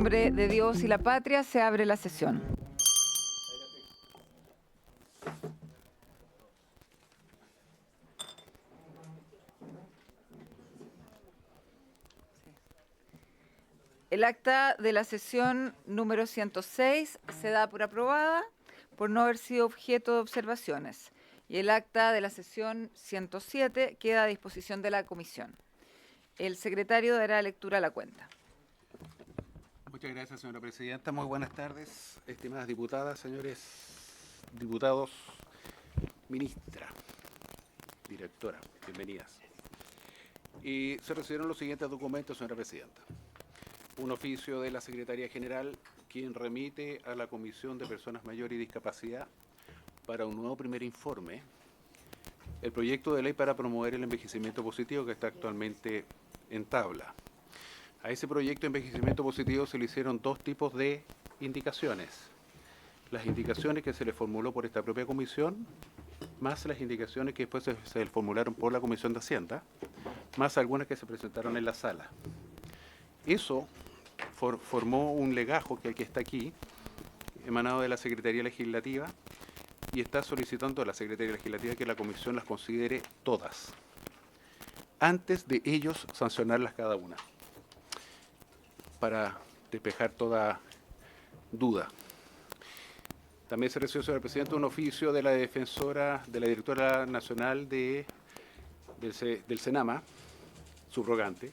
nombre de Dios y la patria, se abre la sesión. El acta de la sesión número 106 se da por aprobada por no haber sido objeto de observaciones. Y el acta de la sesión 107 queda a disposición de la comisión. El secretario dará lectura a la cuenta. Muchas gracias, señora presidenta. Muy buenas tardes, estimadas diputadas, señores diputados, ministra, directora, bienvenidas. Y se recibieron los siguientes documentos, señora presidenta. Un oficio de la Secretaría General, quien remite a la Comisión de Personas Mayores y Discapacidad para un nuevo primer informe el proyecto de ley para promover el envejecimiento positivo que está actualmente en tabla. A ese proyecto de envejecimiento positivo se le hicieron dos tipos de indicaciones. Las indicaciones que se le formuló por esta propia comisión, más las indicaciones que después se le formularon por la Comisión de Hacienda, más algunas que se presentaron en la sala. Eso formó un legajo que está aquí, emanado de la Secretaría Legislativa, y está solicitando a la Secretaría Legislativa que la Comisión las considere todas, antes de ellos sancionarlas cada una, para despejar toda duda. También se recibió, señor presidente, un oficio de la defensora, de la directora nacional del Senama, subrogante,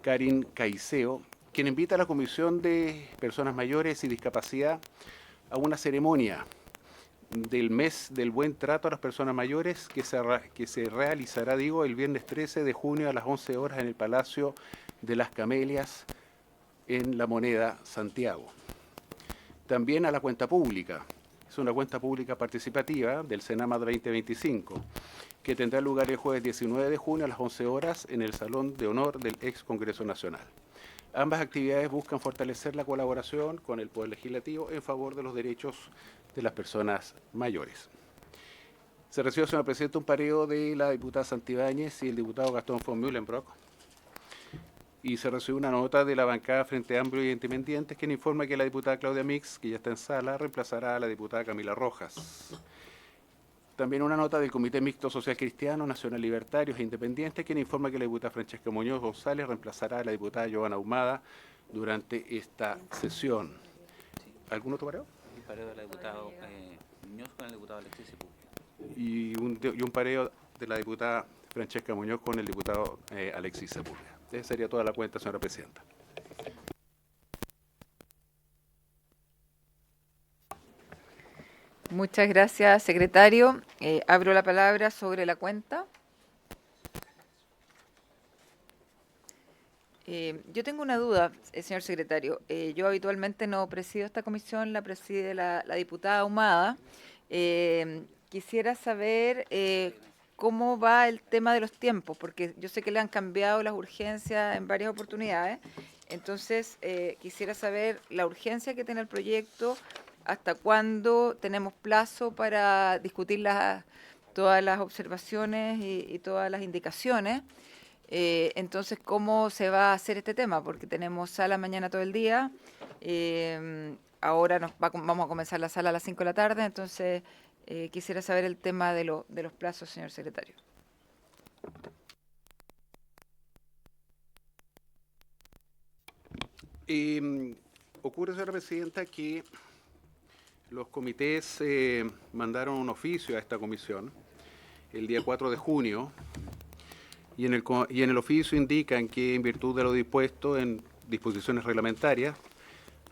Karin Caicedo, quien invita a la Comisión de Personas Mayores y Discapacidad a una ceremonia del mes del buen trato a las personas mayores que se realizará, el viernes 13 de junio a las 11 horas en el Palacio de las Camelias en La Moneda, Santiago. También a la cuenta pública. Es una cuenta pública participativa del Senama 2025, que tendrá lugar el jueves 19 de junio a las 11 horas en el Salón de Honor del ex Congreso Nacional. Ambas actividades buscan fortalecer la colaboración con el Poder Legislativo en favor de los derechos de las personas mayores. Se recibió, señor presidente, un pareo de la diputada Santibáñez y el diputado Gastón von Mühlenbrock, y se recibió una nota de la bancada Frente Amplio y Independientes, quien informa que la diputada Claudia Mix, que ya está en sala, reemplazará a la diputada Camila Rojas. También una nota del Comité Mixto Social Cristiano, Nacional Libertarios e Independientes, quien informa que la diputada Francesca Muñoz González reemplazará a la diputada Giovanna Ahumada durante esta sesión. ¿Algún otro pareo? Un pareo de la diputada Muñoz con el diputado Alexis Sepúlveda. Y un pareo de la diputada Francesca Muñoz con el diputado Alexis Sepúlveda. Esa sería toda la cuenta, señora presidenta. Muchas gracias, secretario. Abro la palabra sobre la cuenta. Yo tengo una duda, señor secretario. Yo habitualmente no presido esta comisión, la preside la diputada Ahumada. Quisiera saber cómo va el tema de los tiempos, porque yo sé que le han cambiado las urgencias en varias oportunidades. Entonces, quisiera saber la urgencia que tiene el proyecto, hasta cuándo tenemos plazo para discutir todas las observaciones y todas las indicaciones. Entonces, ¿cómo se va a hacer este tema? Porque tenemos sala mañana todo el día. Ahora vamos a comenzar la sala a las 5 de la tarde, entonces quisiera saber el tema de los plazos, señor secretario. Ocurre, señora presidenta, que los comités mandaron un oficio a esta comisión el día 4 de junio y en el oficio indican que, en virtud de lo dispuesto en disposiciones reglamentarias,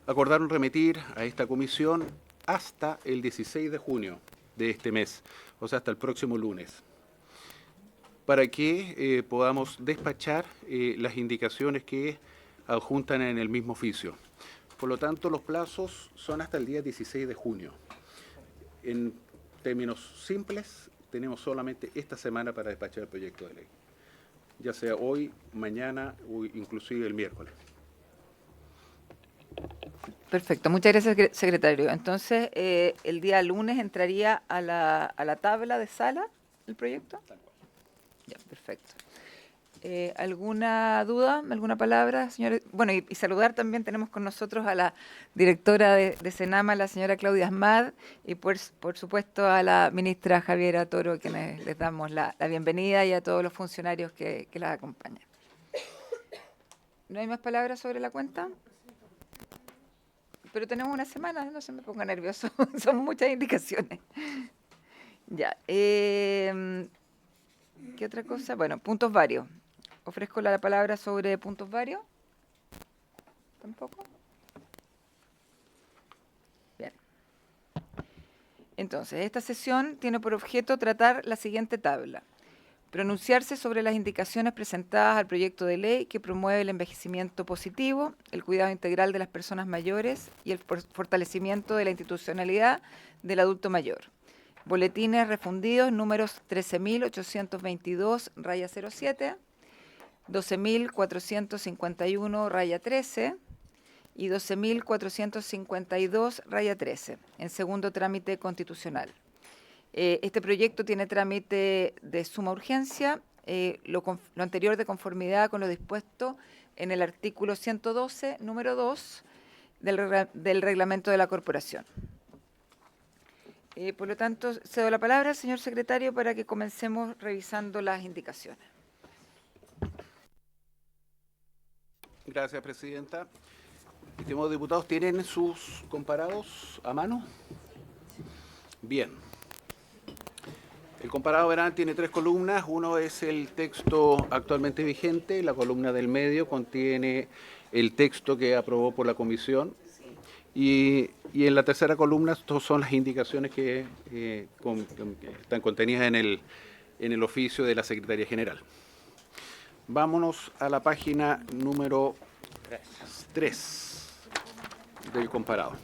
acordaron remitir a esta comisión hasta el 16 de junio de este mes, o sea, hasta el próximo lunes, para que podamos despachar las indicaciones que adjuntan en el mismo oficio. Por lo tanto, los plazos son hasta el día 16 de junio. En términos simples, tenemos solamente esta semana para despachar el proyecto de ley, ya sea hoy, mañana o inclusive el miércoles. Perfecto, muchas gracias, secretario. Entonces, el día lunes entraría a la tabla de sala el proyecto. Tal cual. Ya, perfecto. ¿Alguna duda, alguna palabra, señores? Bueno, y saludar también, tenemos con nosotros a la directora de Senama, la señora Claudia Asmad, y por supuesto a la ministra Javiera Toro, a quienes les damos la bienvenida, y a todos los funcionarios que las acompañan. ¿No hay más palabras sobre la cuenta? Pero tenemos una semana, no se me ponga nervioso, son muchas indicaciones. Ya. ¿Qué otra cosa? Bueno, puntos varios. ¿Ofrezco la palabra sobre puntos varios? ¿Tampoco? Bien. Entonces, esta sesión tiene por objeto tratar la siguiente tabla. Pronunciarse sobre las indicaciones presentadas al proyecto de ley que promueve el envejecimiento positivo, el cuidado integral de las personas mayores y el fortalecimiento de la institucionalidad del adulto mayor. Boletines refundidos números 13.822-07, 12.451-13 y 12.452-13, en segundo trámite constitucional. Este proyecto tiene trámite de suma urgencia, lo anterior de conformidad con lo dispuesto en el artículo 112, número 2 del reglamento de la corporación. Por lo tanto, cedo la palabra al señor secretario para que comencemos revisando las indicaciones. Gracias, presidenta. Estimados diputados, ¿tienen sus comparados a mano? Bien. El comparado verán tiene 3 columnas. Uno es el texto actualmente vigente. La columna del medio contiene el texto que aprobó por la comisión. Y en la tercera columna estas son las indicaciones que están contenidas en el oficio de la Secretaría General. Vámonos a la página número 3 del comparado.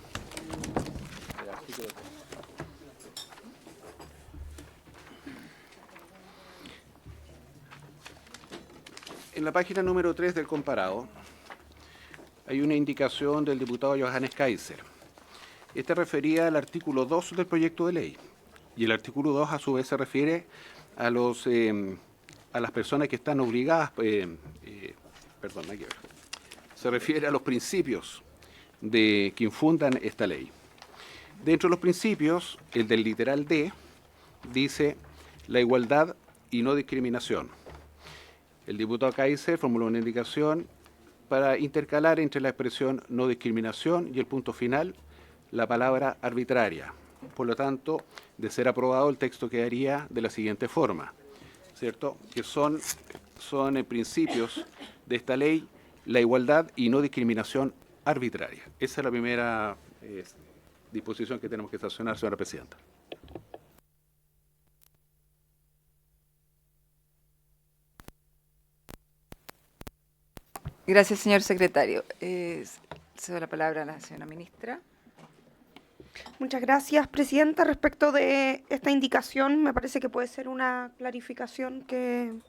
En la página número 3 del comparado hay una indicación del diputado Johannes Kaiser. Este refería al artículo 2 del proyecto de ley. Y el artículo 2 a su vez se refiere a las personas que están obligadas, se refiere a los principios que infundan esta ley. Dentro de los principios, el del literal D dice la igualdad y no discriminación. El diputado Kaiser formuló una indicación para intercalar entre la expresión no discriminación y el punto final la palabra arbitraria. Por lo tanto, de ser aprobado, el texto quedaría de la siguiente forma, ¿cierto? Que son principios de esta ley la igualdad y no discriminación arbitraria. Esa es la primera disposición que tenemos que sancionar, señora presidenta. Gracias, señor secretario. Cedo la palabra a la señora ministra. Muchas gracias, presidenta. Respecto de esta indicación, me parece que puede ser una clarificación que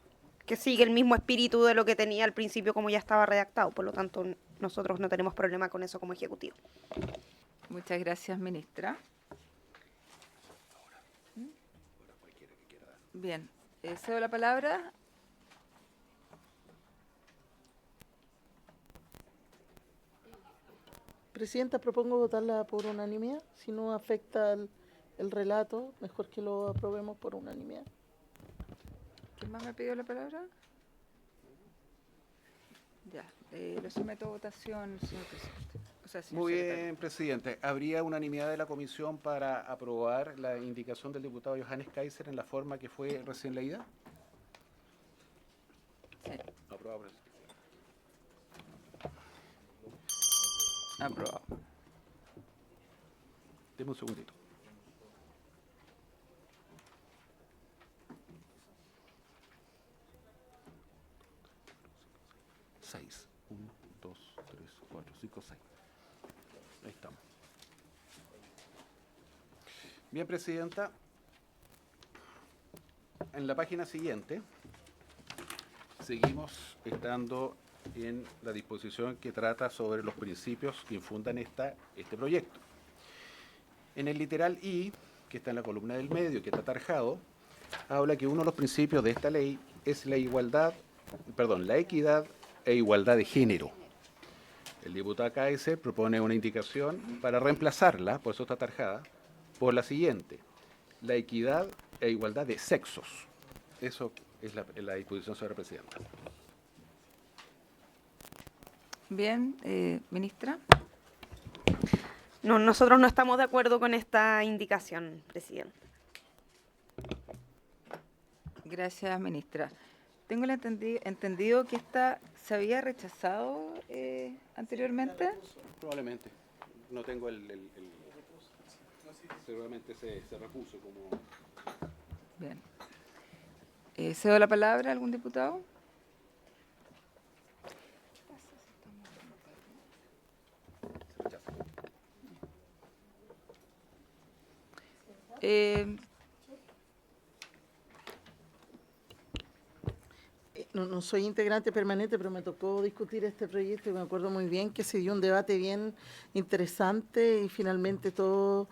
sigue el mismo espíritu de lo que tenía al principio, como ya estaba redactado. Por lo tanto, nosotros no tenemos problema con eso como ejecutivo. Muchas gracias, ministra. Bien, cedo la palabra. Presidenta, propongo votarla por unanimidad. Si no afecta el relato, mejor que lo aprobemos por unanimidad. ¿Quién más me pidió la palabra? Ya, lo someto a votación, señor presidente. Señor Muy secretario. bien, presidente. ¿Habría unanimidad de la comisión para aprobar la indicación del diputado Johannes Kaiser en la forma que fue recién leída? Sí. Aprobado, presidente. Aprobado. Deme un segundito. Seis. 1, 2, 3, 4, 5, 6. Ahí estamos. Bien, presidenta. En la página siguiente seguimos estando en la disposición que trata sobre los principios que infundan este proyecto. En el literal I, que está en la columna del medio, que está tarjado, habla que uno de los principios de esta ley es la igualdad la equidad e igualdad de género. El diputado Kaiser propone una indicación para reemplazarla, por eso está tarjada, por la siguiente: la equidad e igualdad de sexos. Eso es la disposición, señora presidenta. Bien, ministra. No, nosotros no estamos de acuerdo con esta indicación, presidenta. Gracias, ministra. Tengo entendido que esta se había rechazado anteriormente. Probablemente. No tengo seguramente se repuso como... Bien. ¿Cedo la palabra a algún diputado? Eh, No soy integrante permanente, pero me tocó discutir este proyecto y me acuerdo muy bien que se dio un debate bien interesante y finalmente todos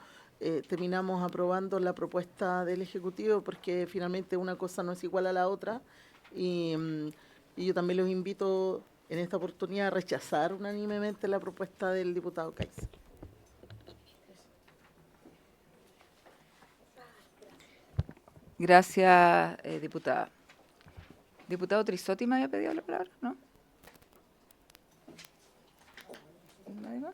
terminamos aprobando la propuesta del Ejecutivo porque finalmente una cosa no es igual a la otra y yo también los invito en esta oportunidad a rechazar unánimemente la propuesta del diputado Kaiser. Gracias, diputada. Diputado Trisotti me había pedido la palabra, ¿no? ¿Nadie más?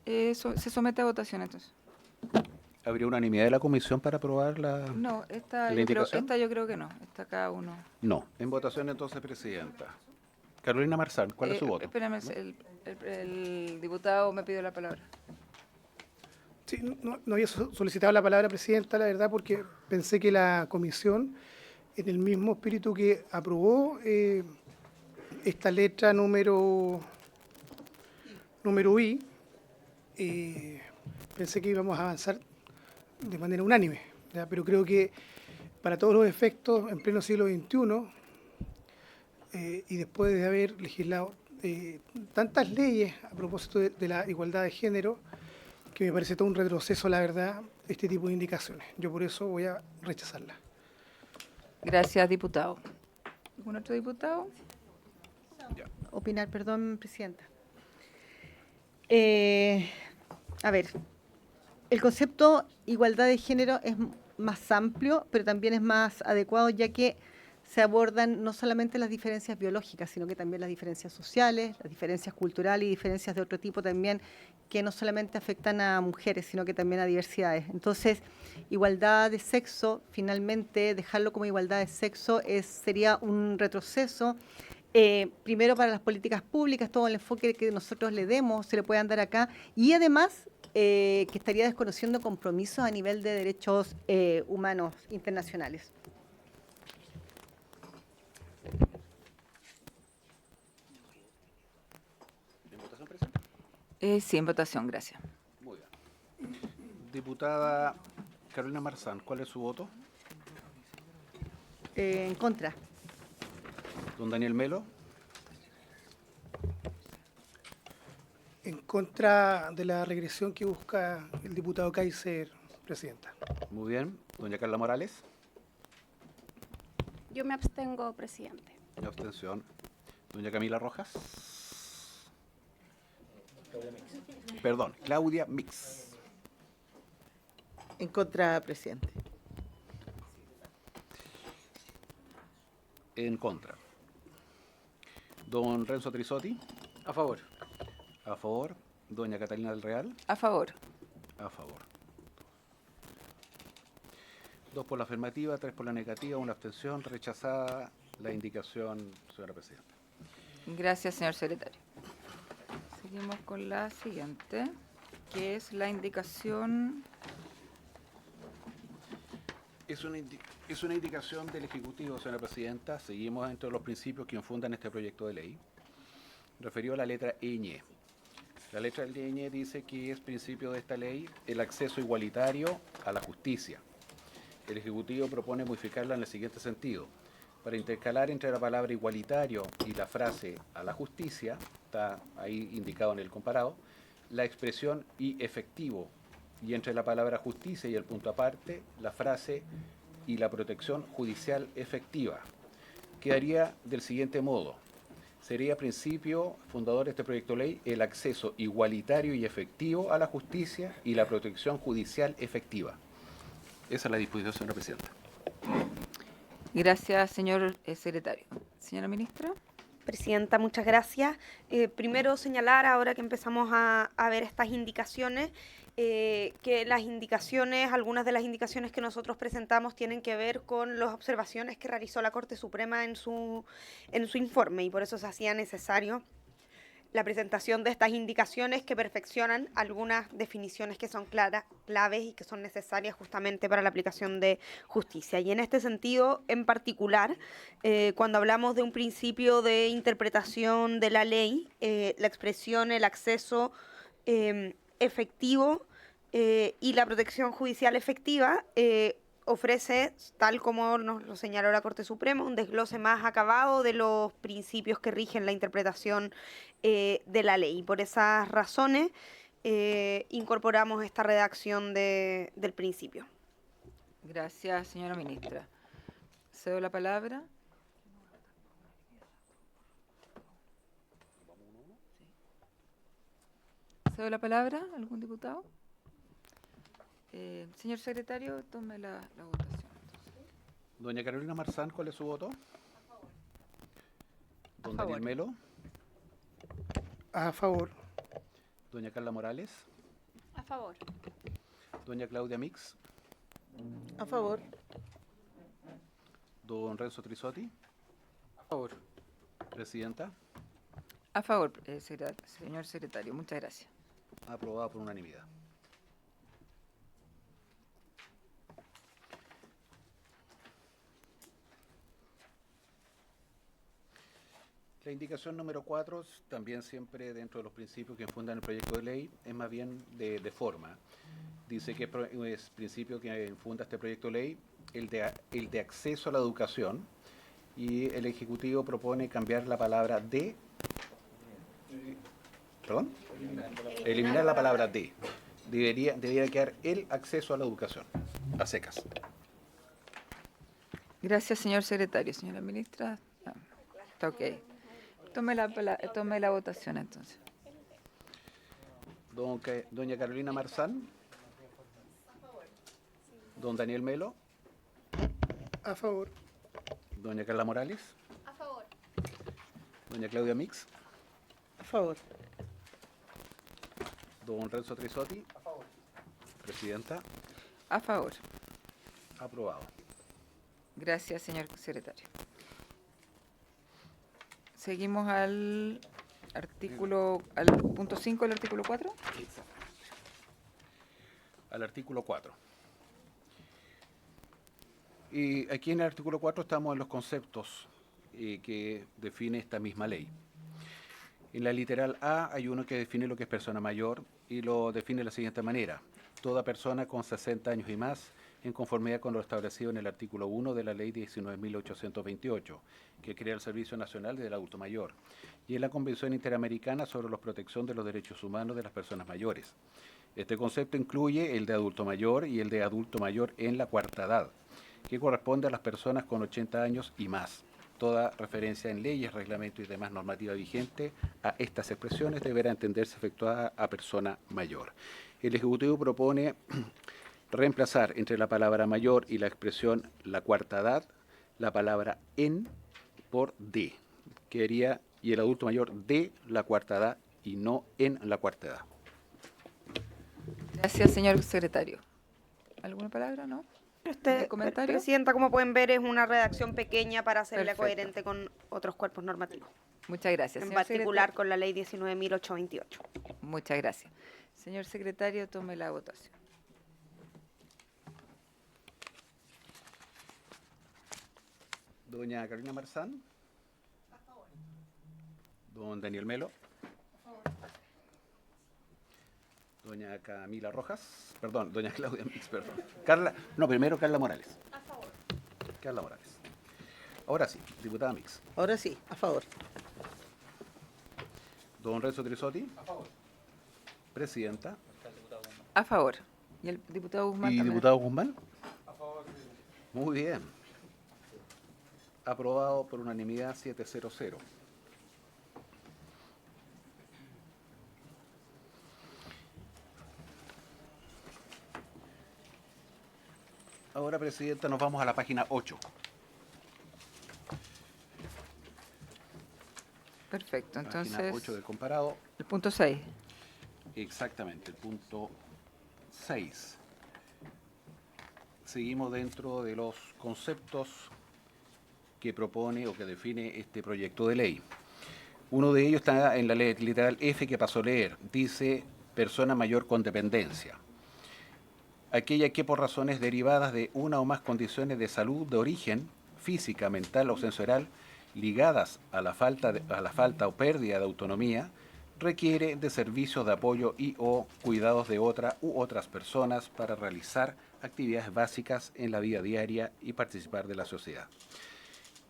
Se somete a votación entonces. ¿Habría unanimidad de la comisión para aprobar la...? No, esta ¿La indicación? yo creo que no. Está cada uno. No. En votación entonces, presidenta. Carolina Marzán, ¿cuál es su voto? Espérame, el diputado me pidió la palabra. Sí, no había solicitado la palabra, presidenta, la verdad, porque pensé que la comisión, en el mismo espíritu que aprobó esta letra número I, pensé que íbamos a avanzar de manera unánime, ¿ya? Pero creo que para todos los efectos, en pleno siglo XXI, y después de haber legislado tantas leyes a propósito de la igualdad de género, que me parece todo un retroceso, la verdad, este tipo de indicaciones. Yo por eso voy a rechazarla. Gracias, diputado. ¿Algún otro diputado? Opinar, perdón, presidenta. A ver, el concepto igualdad de género es más amplio, pero también es más adecuado, ya que se abordan no solamente las diferencias biológicas, sino que también las diferencias sociales, las diferencias culturales y diferencias de otro tipo también, que no solamente afectan a mujeres, sino que también a diversidades. Entonces, igualdad de sexo, finalmente, dejarlo como igualdad de sexo sería un retroceso, primero para las políticas públicas, todo el enfoque que nosotros le demos se le puedan dar acá, y además que estaría desconociendo compromisos a nivel de derechos humanos internacionales. ¿En votación, presidenta? Sí, en votación, gracias. Muy bien. Diputada Carolina Marzán, ¿cuál es su voto? En contra. Don Daniel Melo. En contra de la regresión que busca el diputado Kaiser, presidenta. Muy bien. Doña Carla Morales. Yo me abstengo, presidente. Abstención. Doña Camila Rojas. Perdón, Claudia Mix. En contra, presidente. En contra. Don Renzo Trisotti. A favor. A favor. Doña Catalina del Real. A favor. A favor. 2 por la afirmativa, 3 por la negativa, 1 abstención. Rechazada la indicación, señora presidenta. Gracias, señor secretario. Seguimos con la siguiente, que es la indicación. Es una indicación del Ejecutivo, señora presidenta. Seguimos dentro de los principios que infundan este proyecto de ley. Referido a la letra ñ. La letra ñ dice que es principio de esta ley el acceso igualitario a la justicia. El Ejecutivo propone modificarla en el siguiente sentido. Para intercalar entre la palabra igualitario y la frase a la justicia, está ahí indicado en el comparado, la expresión y efectivo y entre la palabra justicia y el punto aparte, la frase y la protección judicial efectiva. Quedaría del siguiente modo. Sería principio fundador de este proyecto de ley el acceso igualitario y efectivo a la justicia y la protección judicial efectiva. Esa es la disposición, señora presidenta. Gracias, señor secretario. Señora ministra. Presidenta, muchas gracias. Primero señalar, ahora que empezamos a ver estas indicaciones, que las indicaciones, algunas de las indicaciones que nosotros presentamos tienen que ver con las observaciones que realizó la Corte Suprema en su informe, y por eso se hacía necesario la presentación de estas indicaciones que perfeccionan algunas definiciones que son claves y que son necesarias justamente para la aplicación de justicia. Y en este sentido, en particular, cuando hablamos de un principio de interpretación de la ley, la expresión, el acceso efectivo y la protección judicial efectiva ofrece, tal como nos lo señaló la Corte Suprema, un desglose más acabado de los principios que rigen la interpretación de la ley. Por esas razones incorporamos esta redacción del principio. Gracias, señora ministra. Cedo la palabra. ¿Cedo la palabra a algún diputado? Señor secretario, tome la votación. Doña Carolina Marzán, ¿cuál es su voto? Don favor. Daniel Melo. A favor. Doña Carla Morales. A favor. Doña Claudia Mix. A favor. Don Renzo Trisotti. A favor. Presidenta. A favor, señor secretario. Muchas gracias. Aprobada por unanimidad. La indicación número 4, también siempre dentro de los principios que fundan el proyecto de ley, es más bien de forma. Dice que es principio que funda este proyecto de ley el de acceso a la educación, y el Ejecutivo propone cambiar la palabra de. ¿Perdón? Eliminar la palabra de. Debería quedar el acceso a la educación, a secas. Gracias, señor secretario. Señora ministra, no, está ok. Tome la votación entonces. Doña Carolina Marzán. Don Daniel Melo. A favor. Doña Carla Morales. A favor. Doña Claudia Mix. A favor. Don Renzo Trisotti. A favor. Presidenta. A favor. Aprobado. Gracias, señor secretario. Seguimos al punto 5 del artículo 4. Al artículo 4. Y aquí en el artículo 4 estamos en los conceptos que define esta misma ley. En la literal A hay uno que define lo que es persona mayor y lo define de la siguiente manera: toda persona con 60 años y más, en conformidad con lo establecido en el artículo 1 de la Ley 19.828, que crea el Servicio Nacional del Adulto Mayor, y en la Convención Interamericana sobre la Protección de los Derechos Humanos de las Personas Mayores. Este concepto incluye el de adulto mayor y el de adulto mayor en la cuarta edad, que corresponde a las personas con 80 años y más. Toda referencia en leyes, reglamentos y demás normativa vigente a estas expresiones deberá entenderse efectuada a persona mayor. El Ejecutivo propone reemplazar entre la palabra mayor y la expresión la cuarta edad la palabra en por de. Quedaría y el adulto mayor de la cuarta edad y no en la cuarta edad. Gracias, señor secretario. ¿Alguna palabra? ¿No? ¿Comentario? Presidenta, como pueden ver, es una redacción pequeña para hacerla Perfecto. coherente con otros cuerpos normativos, Muchas gracias. en Señor particular secretario. con la Ley 19.828. Muchas gracias. Señor secretario, tome la votación. Doña Carolina Marzán. A favor. Don Daniel Melo. A favor. Doña Camila Rojas. Perdón, doña Claudia Mix, perdón. Primero Carla Morales. A favor. Carla Morales. Ahora sí, diputada Mix. Ahora sí, a favor. Don Renzo Trisotti. A favor. Presidenta. A favor. Y el diputado Guzmán ¿Y también. diputado Guzmán? Muy bien. Aprobado por unanimidad 700. Ahora, Presidenta, nos vamos a la página 8. Perfecto, Página entonces 8 del comparado. el punto 6. Exactamente, el punto 6. Seguimos dentro de los conceptos que propone o que define este proyecto de ley. Uno de ellos está en la literal F que pasó a leer. Dice persona mayor con dependencia. Aquella que por razones derivadas de una o más condiciones de salud de origen, física, mental o sensorial, ligadas a la falta o pérdida de autonomía, requiere de servicios de apoyo y o cuidados de otra u otras personas para realizar actividades básicas en la vida diaria y participar de la sociedad.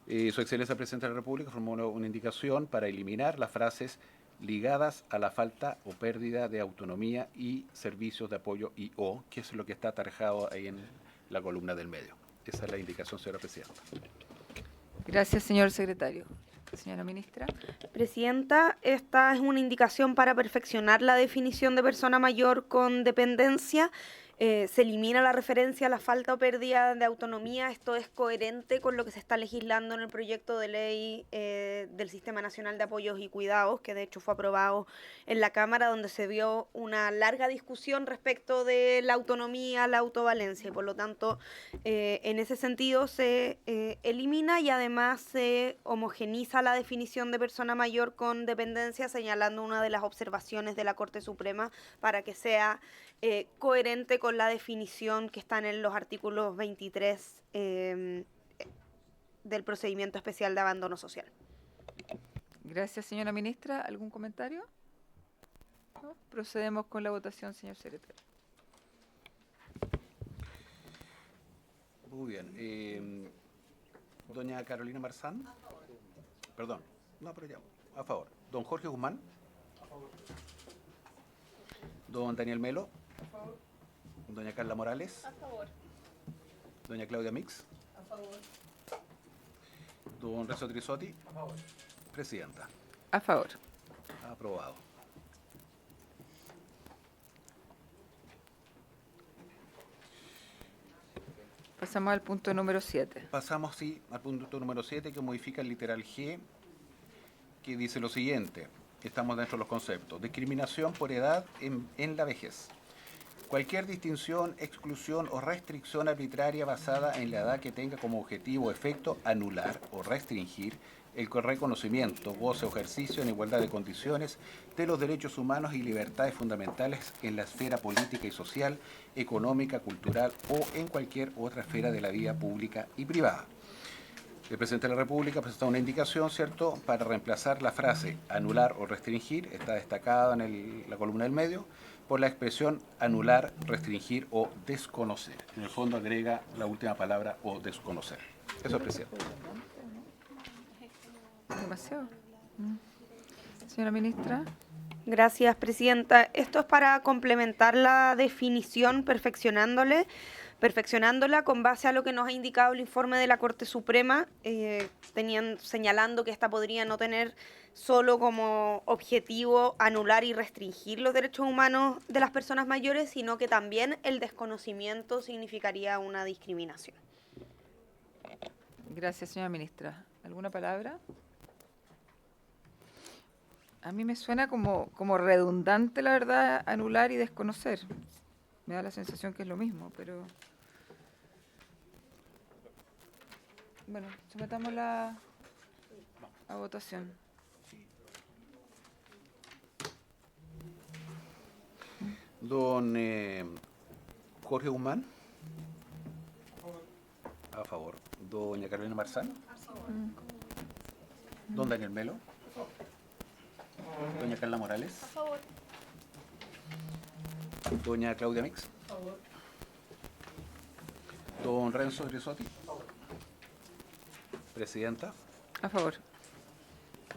Su Excelencia Presidente de la República formuló una indicación para eliminar las frases ligadas a la falta o pérdida de autonomía y servicios de apoyo y o, que es lo que está atarjado ahí en la columna del medio. Esa es la indicación, señora Presidenta. Gracias, señor secretario. Señora ministra. Presidenta, esta es una indicación para perfeccionar la definición de persona mayor con dependencia. Se elimina la referencia a la falta o pérdida de autonomía. Esto es coherente con lo que se está legislando en el proyecto de ley del Sistema Nacional de Apoyos y Cuidados, que de hecho fue aprobado en la Cámara, donde se vio una larga discusión respecto de la autonomía, la autovalencia, y por lo tanto, en ese sentido se elimina y además se homogeniza la definición de persona mayor con dependencia, señalando una de las observaciones de la Corte Suprema para que sea coherente con la definición que están en los artículos 23 del procedimiento especial de abandono social. Gracias, señora ministra. ¿Algún comentario? ¿No? Procedemos con la votación, señor secretario. Muy bien. Doña Carolina Marzán. Perdón. No, pero ya. A favor. Don Jorge Guzmán. A favor. Don Daniel Melo. A favor. Doña Carla Morales. A favor. Doña Claudia Mix. A favor. Don Renzo Trisotti. A favor. Presidenta. A favor. Aprobado. Pasamos al punto número 7. Pasamos, sí, al punto número 7, que modifica el literal G, que dice lo siguiente. Estamos dentro de los conceptos. Discriminación por edad en la vejez. Cualquier distinción, exclusión o restricción arbitraria basada en la edad que tenga como objetivo o efecto anular o restringir el reconocimiento, goce o ejercicio en igualdad de condiciones de los derechos humanos y libertades fundamentales en la esfera política y social, económica, cultural o en cualquier otra esfera de la vida pública y privada. El Presidente de la República presentó una indicación, ¿cierto?, para reemplazar la frase anular o restringir, está destacada en la columna del medio, por la expresión anular, restringir o desconocer. En el fondo agrega la última palabra o desconocer. Eso es, Presidente. Demasiado. Señora ministra. Gracias, Presidenta. Esto es para complementar la definición, perfeccionándola con base a lo que nos ha indicado el informe de la Corte Suprema, señalando que esta podría no tener solo como objetivo anular y restringir los derechos humanos de las personas mayores, sino que también el desconocimiento significaría una discriminación. Gracias, señora ministra. ¿Alguna palabra? A mí me suena como redundante, la verdad, anular y desconocer. Me da la sensación que es lo mismo, pero... Bueno, sometamos a votación. Don Jorge Guzmán. A favor. Doña Carolina Marzán. Don Daniel Melo. Doña Carla Morales. A favor. Doña Claudia Mix. Don Renzo Grisotti. Presidenta. A favor.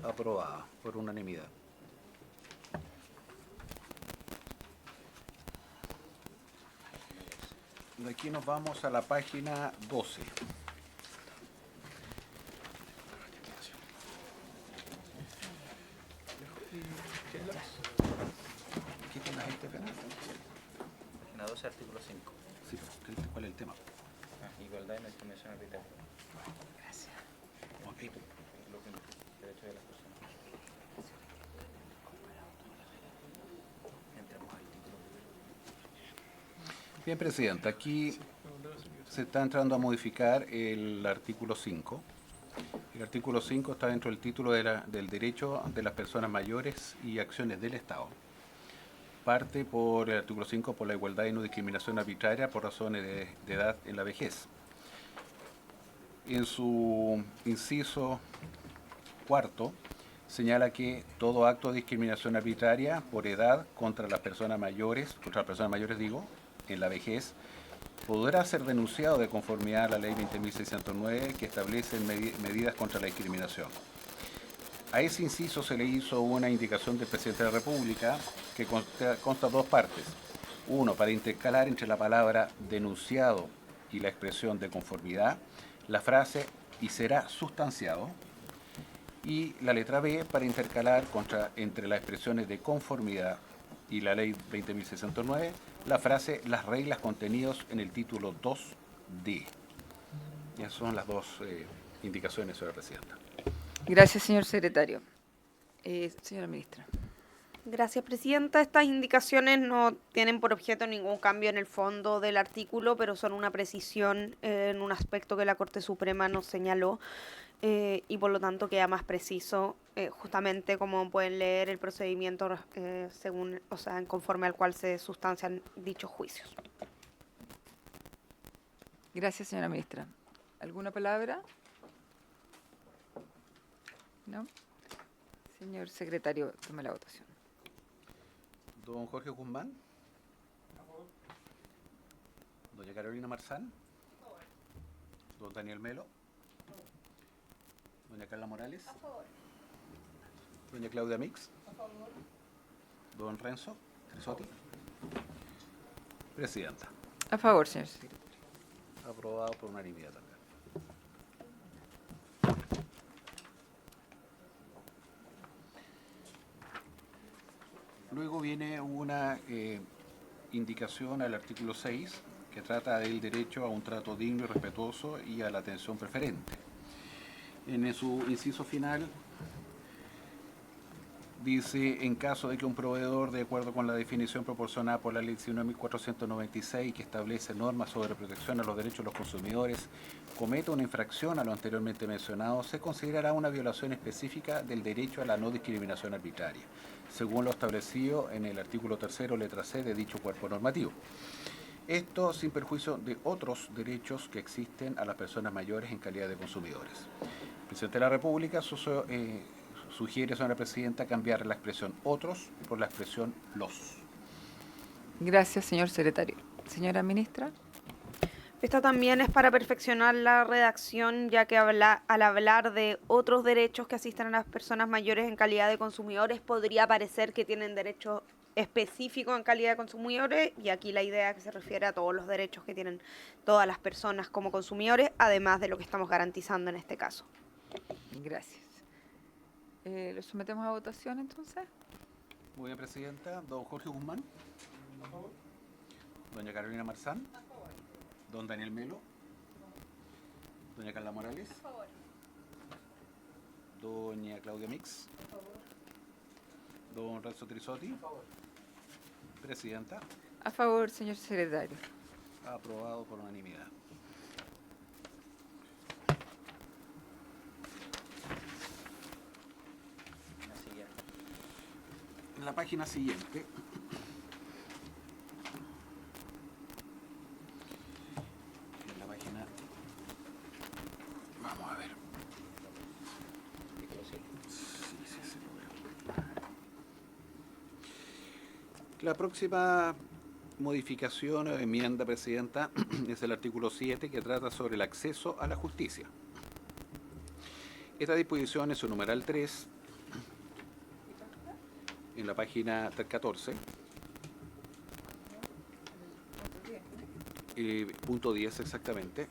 Aprobada por unanimidad. De aquí nos vamos a la página 12. ¿Qué temas este, Fernando? Página 12, artículo 5. Sí, ¿cuál es el tema? Igualdad y no discriminación arbitraria. Ok. Derechos de las personas. Entramos al título. Bien, Presidenta, aquí se está entrando a modificar el artículo 5. El artículo 5 está dentro del título del derecho de las personas mayores y acciones del Estado. Parte por el artículo 5 por la igualdad y no discriminación arbitraria por razones de edad en la vejez. En su inciso cuarto señala que todo acto de discriminación arbitraria por edad contra las personas mayores, en la vejez, podrá ser denunciado de conformidad a la ley 20.609 que establece medidas contra la discriminación. A ese inciso se le hizo una indicación del presidente de la República que consta dos partes. Uno, para intercalar entre la palabra denunciado y la expresión de conformidad, la frase y será sustanciado. Y la letra B, para intercalar entre las expresiones de conformidad y la ley 20.609, la frase las reglas contenidos en el título 2D. Esas son las dos indicaciones, señora Presidenta. Gracias, señor secretario. Señora ministra. Gracias, Presidenta. Estas indicaciones no tienen por objeto ningún cambio en el fondo del artículo, pero son una precisión en un aspecto que la Corte Suprema nos señaló y por lo tanto queda más preciso, justamente como pueden leer el procedimiento conforme al cual se sustancian dichos juicios. Gracias, señora ministra. ¿Alguna palabra? ¿No? Señor secretario, tome la votación. Don Jorge Guzmán. Doña Carolina Marzán. Don Daniel Melo. Doña Carla Morales. Doña Claudia Mix. Don Renzo Trisotti. Presidenta. A favor, señor secretario. Aprobado por unanimidad también. Luego viene una indicación al artículo 6 que trata del derecho a un trato digno y respetuoso y a la atención preferente. En su inciso final dice, en caso de que un proveedor, de acuerdo con la definición proporcionada por la ley 19.496 que establece normas sobre protección a los derechos de los consumidores, cometa una infracción a lo anteriormente mencionado, se considerará una violación específica del derecho a la no discriminación arbitraria, según lo establecido en el artículo 3, letra C de dicho cuerpo normativo. Esto sin perjuicio de otros derechos que existen a las personas mayores en calidad de consumidores. El presidente de la República sugiere, señora Presidenta, cambiar la expresión otros por la expresión los. Gracias, señor secretario. Señora ministra. Esta también es para perfeccionar la redacción, ya que al hablar de otros derechos que asisten a las personas mayores en calidad de consumidores, podría parecer que tienen derechos específicos en calidad de consumidores, y aquí la idea es que se refiere a todos los derechos que tienen todas las personas como consumidores, además de lo que estamos garantizando en este caso. Gracias. ¿Lo sometemos a votación entonces? Muy bien, Presidenta. Don Jorge Guzmán. A favor. Doña Carolina Marzán. A favor. Don Daniel Melo. Doña Carla Morales. A favor. Doña Claudia Mix. A favor. Don Renzo Trisotti. A favor. Presidenta. A favor, señor secretario. Aprobado por unanimidad. En la página siguiente, vamos a ver. Sí, lo veo. La próxima modificación o enmienda, Presidenta, es el artículo 7 que trata sobre el acceso a la justicia. Esta disposición en su numeral 3, en la página 14, punto 10 exactamente.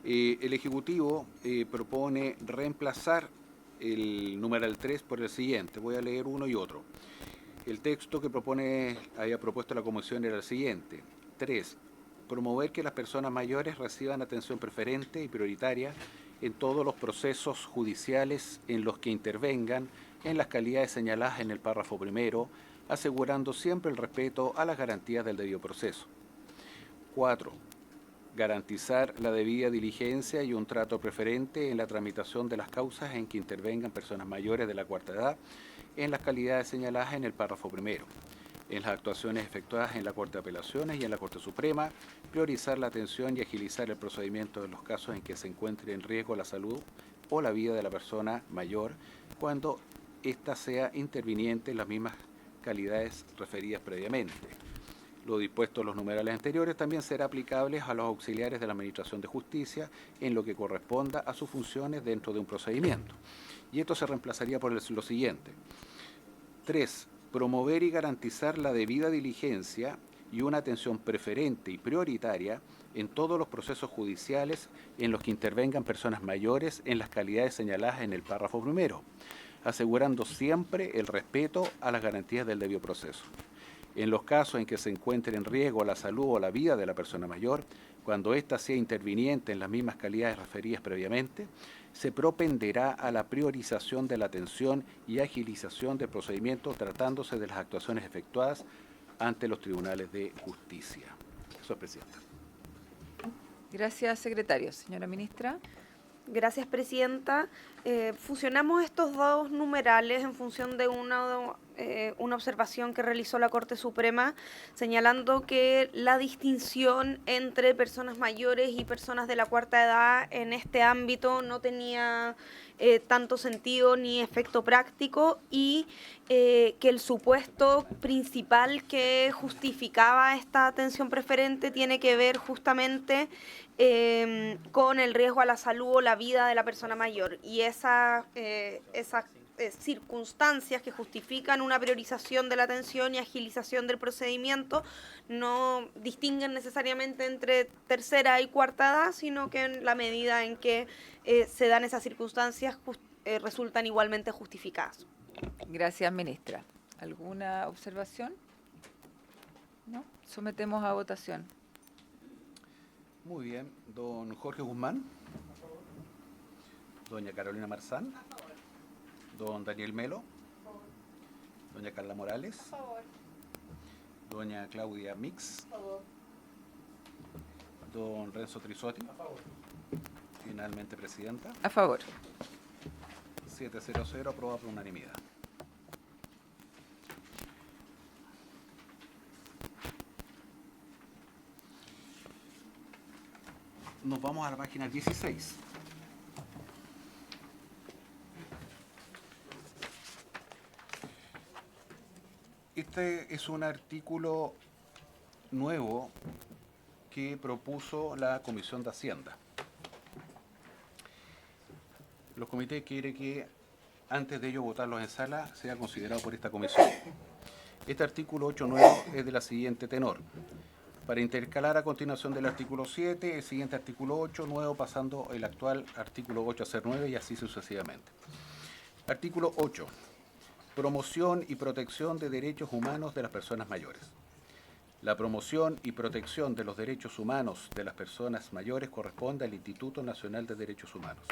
El Ejecutivo propone reemplazar el numeral 3 por el siguiente. Voy a leer uno y otro. El texto que había propuesto la Comisión era el siguiente. 3. Promover que las personas mayores reciban atención preferente y prioritaria en todos los procesos judiciales en los que intervengan en las calidades señaladas en el párrafo primero, asegurando siempre el respeto a las garantías del debido proceso. 4. Garantizar la debida diligencia y un trato preferente en la tramitación de las causas en que intervengan personas mayores de la cuarta edad en las calidades señaladas en el párrafo primero. En las actuaciones efectuadas en la Corte de Apelaciones y en la Corte Suprema, priorizar la atención y agilizar el procedimiento en los casos en que se encuentre en riesgo la salud o la vida de la persona mayor cuando ésta sea interviniente en las mismas calidades referidas previamente. Lo dispuesto en los numerales anteriores también será aplicable a los auxiliares de la Administración de Justicia en lo que corresponda a sus funciones dentro de un procedimiento. Y esto se reemplazaría por lo siguiente. 3. Promover y garantizar la debida diligencia y una atención preferente y prioritaria en todos los procesos judiciales en los que intervengan personas mayores en las calidades señaladas en el párrafo primero, asegurando siempre el respeto a las garantías del debido proceso. En los casos en que se encuentre en riesgo la salud o la vida de la persona mayor, cuando ésta sea interviniente en las mismas calidades referidas previamente, se propenderá a la priorización de la atención y agilización del procedimiento tratándose de las actuaciones efectuadas ante los tribunales de justicia. Eso es, Presidenta. Gracias, secretario. Señora ministra. Gracias, Presidenta. Fusionamos estos dos numerales en función de una observación que realizó la Corte Suprema, señalando que la distinción entre personas mayores y personas de la cuarta edad en este ámbito no tenía tanto sentido ni efecto práctico y que el supuesto principal que justificaba esta atención preferente tiene que ver justamente con el riesgo a la salud o la vida de la persona mayor. Y esas circunstancias que justifican una priorización de la atención y agilización del procedimiento no distinguen necesariamente entre tercera y cuarta edad, sino que en la medida en que se dan esas circunstancias resultan igualmente justificadas. Gracias, ministra. ¿Alguna observación? ¿No? Sometemos a votación. Muy bien. Don Jorge Guzmán. Doña Carolina Marzán. Don Daniel Melo. Doña Carla Morales. Doña Claudia Mix. Don Renzo Trisotti. Finalmente, Presidenta. A favor. 700, aprobado por unanimidad. Nos vamos a la página 16. Este es un artículo nuevo que propuso la Comisión de Hacienda. Los comités quieren que antes de ello votarlos en sala sea considerado por esta comisión. Este artículo 8 nuevo es de la siguiente tenor. Para intercalar a continuación del artículo 7, el siguiente artículo 8 nuevo pasando el actual artículo 8 a ser 9 y así sucesivamente. Artículo 8. Promoción y protección de derechos humanos de las personas mayores. La promoción y protección de los derechos humanos de las personas mayores corresponde al Instituto Nacional de Derechos Humanos,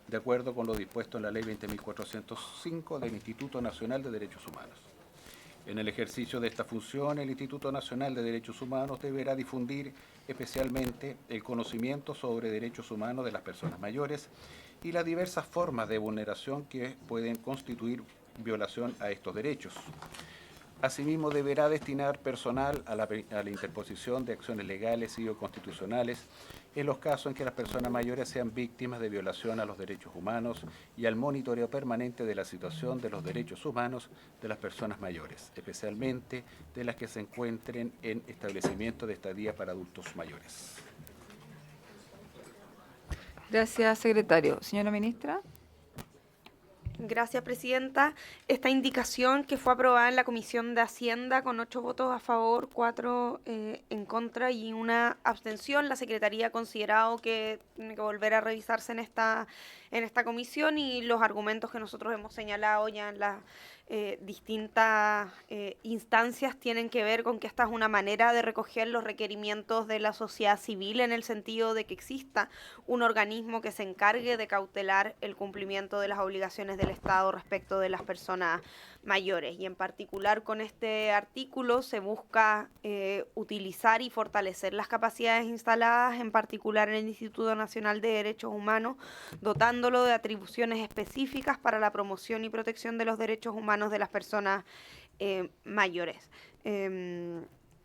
de acuerdo con lo dispuesto en la Ley 20.405 del Instituto Nacional de Derechos Humanos. En el ejercicio de esta función, el Instituto Nacional de Derechos Humanos deberá difundir especialmente el conocimiento sobre derechos humanos de las personas mayores y las diversas formas de vulneración que pueden constituir violación a estos derechos. Asimismo, deberá destinar personal a la interposición de acciones legales y o constitucionales en los casos en que las personas mayores sean víctimas de violación a los derechos humanos y al monitoreo permanente de la situación de los derechos humanos de las personas mayores, especialmente de las que se encuentren en establecimientos de estadía para adultos mayores. Gracias, secretario. Señora ministra. Gracias, presidenta. Esta indicación que fue aprobada en la Comisión de Hacienda con 8 votos a favor, 4 en contra y una abstención, la Secretaría ha considerado que tiene que volver a revisarse en esta comisión, y los argumentos que nosotros hemos señalado ya en las distintas instancias tienen que ver con que esta es una manera de recoger los requerimientos de la sociedad civil, en el sentido de que exista un organismo que se encargue de cautelar el cumplimiento de las obligaciones del Estado respecto de las personas mayores. Y en particular con este artículo se busca utilizar y fortalecer las capacidades instaladas, en particular en el Instituto Nacional de Derechos Humanos, dotándolo de atribuciones específicas para la promoción y protección de los derechos humanos de las personas mayores.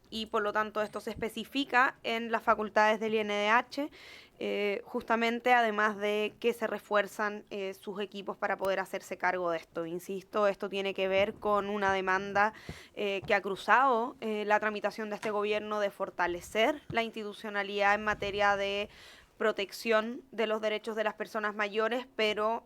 Y por lo tanto esto se especifica en las facultades del INDH, justamente además de que se refuerzan sus equipos para poder hacerse cargo de esto. Insisto, esto tiene que ver con una demanda que ha cruzado la tramitación de este gobierno, de fortalecer la institucionalidad en materia de protección de los derechos de las personas mayores, pero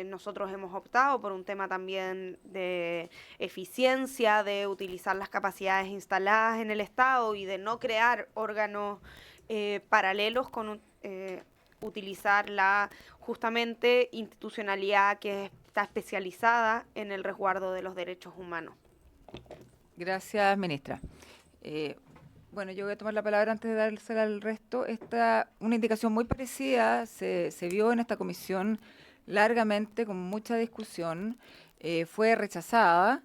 nosotros hemos optado por un tema también de eficiencia, de utilizar las capacidades instaladas en el Estado y de no crear órganos paralelos, con utilizar la justamente institucionalidad que está especializada en el resguardo de los derechos humanos. Gracias, ministra. Bueno, yo voy a tomar la palabra antes de dársela al resto. Una indicación muy parecida se vio en esta comisión largamente, con mucha discusión. Fue rechazada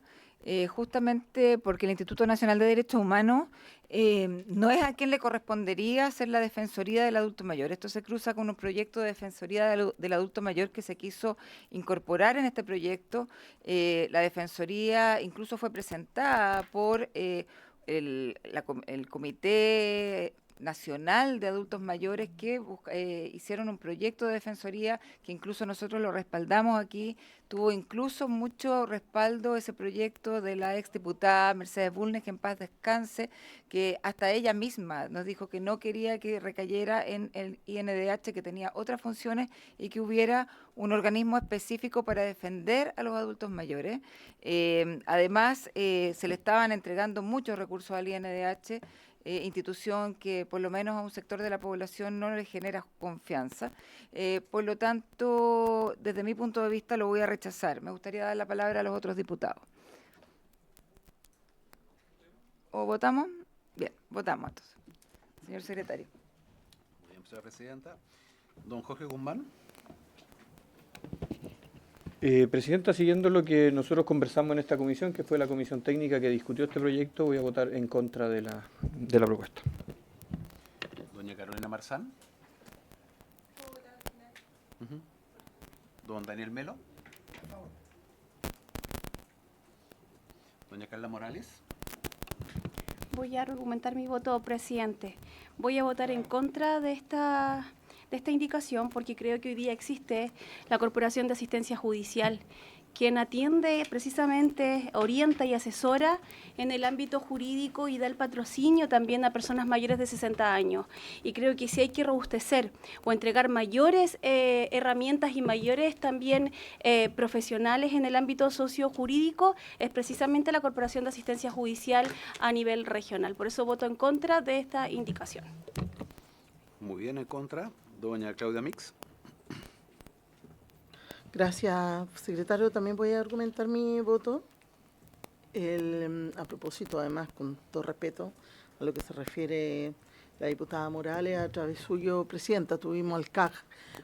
justamente porque el Instituto Nacional de Derechos Humanos no es a quien le correspondería hacer la defensoría del adulto mayor. Esto se cruza con un proyecto de defensoría del adulto mayor que se quiso incorporar en este proyecto. La defensoría incluso fue presentada por el Comité Nacional de Adultos Mayores, que hicieron un proyecto de defensoría que incluso nosotros lo respaldamos aquí. Tuvo incluso mucho respaldo ese proyecto de la exdiputada Mercedes Bulnes, que en paz descanse, que hasta ella misma nos dijo que no quería que recayera en el INDH, que tenía otras funciones, y que hubiera un organismo específico para defender a los adultos mayores. Además, se le estaban entregando muchos recursos al INDH, institución que por lo menos a un sector de la población no le genera confianza. Por lo tanto, desde mi punto de vista lo voy a rechazar. Me gustaría dar la palabra a los otros diputados. ¿O votamos? Bien, votamos entonces. Señor secretario. Muy bien, señora presidenta. Don Jorge Guzmán. Presidenta, siguiendo lo que nosotros conversamos en esta comisión, que fue la comisión técnica que discutió este proyecto, voy a votar en contra de la propuesta. Doña Carolina Marzán. Don Daniel Melo. Doña Carla Morales. Voy a argumentar mi voto, presidente. Voy a votar en contra de esta indicación, porque creo que hoy día existe la Corporación de Asistencia Judicial, quien atiende precisamente, orienta y asesora en el ámbito jurídico y da el patrocinio también a personas mayores de 60 años. Y creo que si hay que robustecer o entregar mayores herramientas y mayores también profesionales en el ámbito sociojurídico, es precisamente la Corporación de Asistencia Judicial a nivel regional. Por eso voto en contra de esta indicación. Muy bien, en contra. Doña Claudia Mix. Gracias, secretario. También voy a argumentar mi voto. A propósito, además, con todo respeto a lo que se refiere la diputada Morales, a través suyo, presidenta, tuvimos al CAG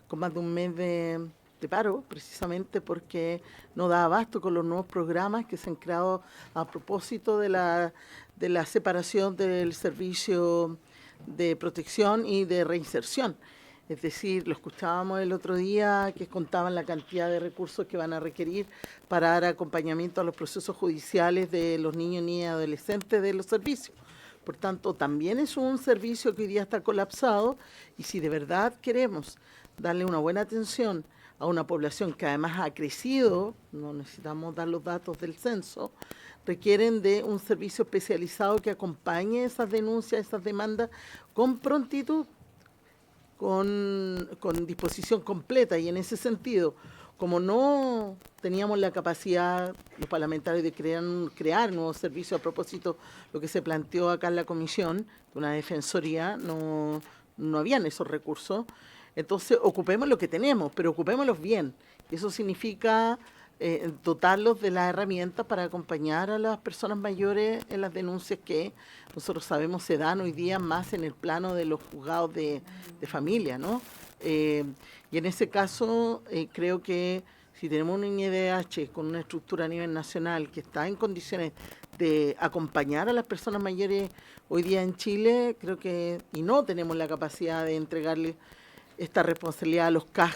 con más de un mes de paro, precisamente porque no da abasto con los nuevos programas que se han creado a propósito de la separación del servicio de protección y de reinserción. Es decir, lo escuchábamos el otro día, que contaban la cantidad de recursos que van a requerir para dar acompañamiento a los procesos judiciales de los niños, niñas y adolescentes de los servicios. Por tanto, también es un servicio que hoy día está colapsado, y si de verdad queremos darle una buena atención a una población que además ha crecido, no necesitamos dar los datos del censo, requieren de un servicio especializado que acompañe esas denuncias, esas demandas con prontitud, con disposición completa. Y en ese sentido, como no teníamos la capacidad, los parlamentarios, de crear nuevos servicios, a propósito lo que se planteó acá en la comisión, de una defensoría, no habían esos recursos. Entonces, ocupemos lo que tenemos, pero ocupémoslos bien. Y eso significa dotarlos de las herramientas para acompañar a las personas mayores en las denuncias que nosotros sabemos se dan hoy día más en el plano de los juzgados de familia, ¿no? Y en ese caso, creo que si tenemos un INDH con una estructura a nivel nacional que está en condiciones de acompañar a las personas mayores hoy día en Chile, creo que, y no tenemos la capacidad de entregarle esta responsabilidad a los CAJ.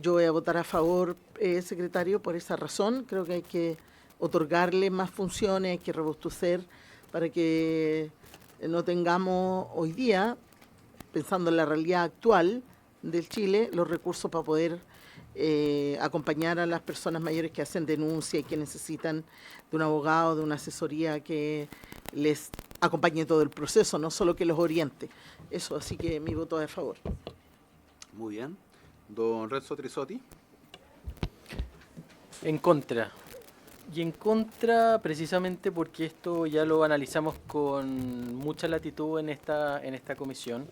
Yo voy a votar a favor, secretario, por esa razón. Creo que hay que otorgarle más funciones, hay que robustecer para que no tengamos hoy día, pensando en la realidad actual del Chile, los recursos para poder acompañar a las personas mayores que hacen denuncia y que necesitan de un abogado, de una asesoría que les acompañe todo el proceso, no solo que los oriente. Eso, así que mi voto es a favor. Muy bien. Don Renzo Trisotti. En contra. Y en contra precisamente porque esto ya lo analizamos con mucha latitud en esta comisión,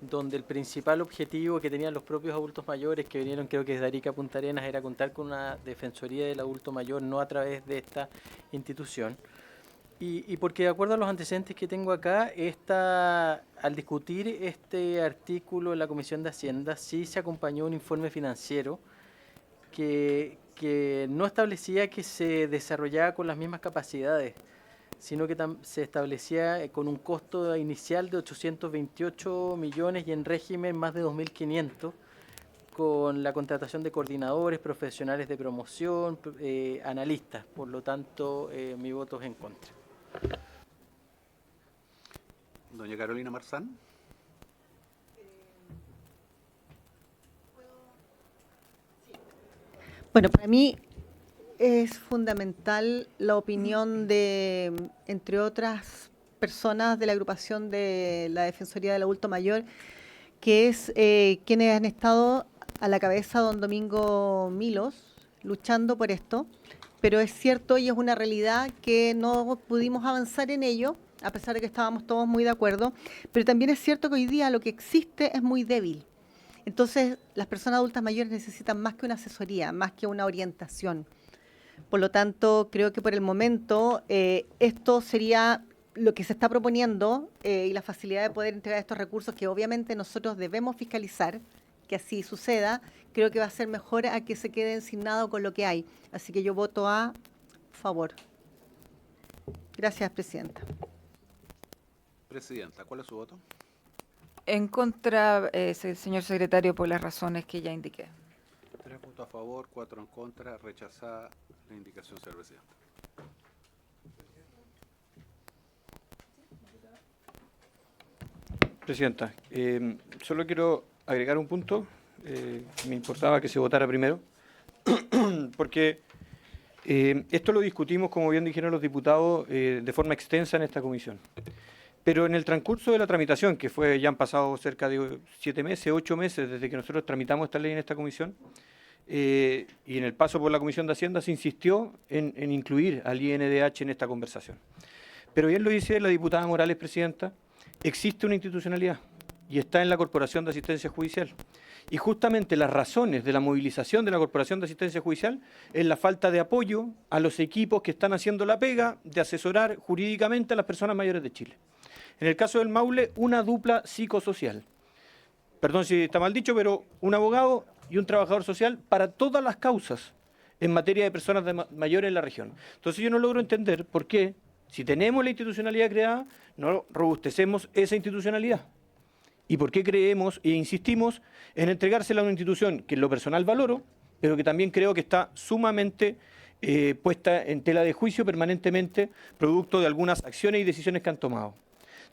donde el principal objetivo que tenían los propios adultos mayores que vinieron, creo que desde Arica a Punta Arenas, era contar con una defensoría del adulto mayor, no a través de esta institución. Y porque de acuerdo a los antecedentes que tengo acá, al discutir este artículo en la Comisión de Hacienda, sí se acompañó un informe financiero que no establecía que se desarrollaba con las mismas capacidades, sino que se establecía con un costo inicial de 828 millones y en régimen más de 2.500, con la contratación de coordinadores, profesionales de promoción, analistas. Por lo tanto, mi voto es en contra. Doña Carolina Marzán. Bueno, para mí es fundamental la opinión de, entre otras personas de la agrupación de la Defensoría del Adulto Mayor, que es quienes han estado a la cabeza, don Domingo Milos, luchando por esto. Pero es cierto y es una realidad que no pudimos avanzar en ello, a pesar de que estábamos todos muy de acuerdo. Pero también es cierto que hoy día lo que existe es muy débil. Entonces, las personas adultas mayores necesitan más que una asesoría, más que una orientación. Por lo tanto, creo que por el momento esto sería lo que se está proponiendo y la facilidad de poder entregar estos recursos que obviamente nosotros debemos fiscalizar, que así suceda, creo que va a ser mejor a que se queden sin nada con lo que hay. Así que yo voto a favor. Gracias, Presidenta. Presidenta, ¿cuál es su voto? En contra, señor secretario, por las razones que ya indiqué. 3 votos a favor, 4 en contra, rechazada la indicación, señor presidente. Presidenta, solo quiero agregar un punto. Me importaba que se votara primero, porque esto lo discutimos, como bien dijeron los diputados, de forma extensa en esta comisión. Pero en el transcurso de la tramitación, que ya han pasado cerca de 7 meses, 8 meses desde que nosotros tramitamos esta ley en esta comisión, y en el paso por la Comisión de Hacienda se insistió en incluir al INDH en esta conversación. Pero bien lo dice la diputada Morales, Presidenta, existe una institucionalidad y está en la Corporación de Asistencia Judicial. Y justamente las razones de la movilización de la Corporación de Asistencia Judicial es la falta de apoyo a los equipos que están haciendo la pega de asesorar jurídicamente a las personas mayores de Chile. En el caso del Maule, una dupla psicosocial. Perdón si está mal dicho, pero un abogado y un trabajador social para todas las causas en materia de personas mayores en la región. Entonces yo no logro entender por qué, si tenemos la institucionalidad creada, no robustecemos esa institucionalidad. ¿Y por qué creemos e insistimos en entregársela a una institución que en lo personal valoro, pero que también creo que está sumamente puesta en tela de juicio permanentemente, producto de algunas acciones y decisiones que han tomado?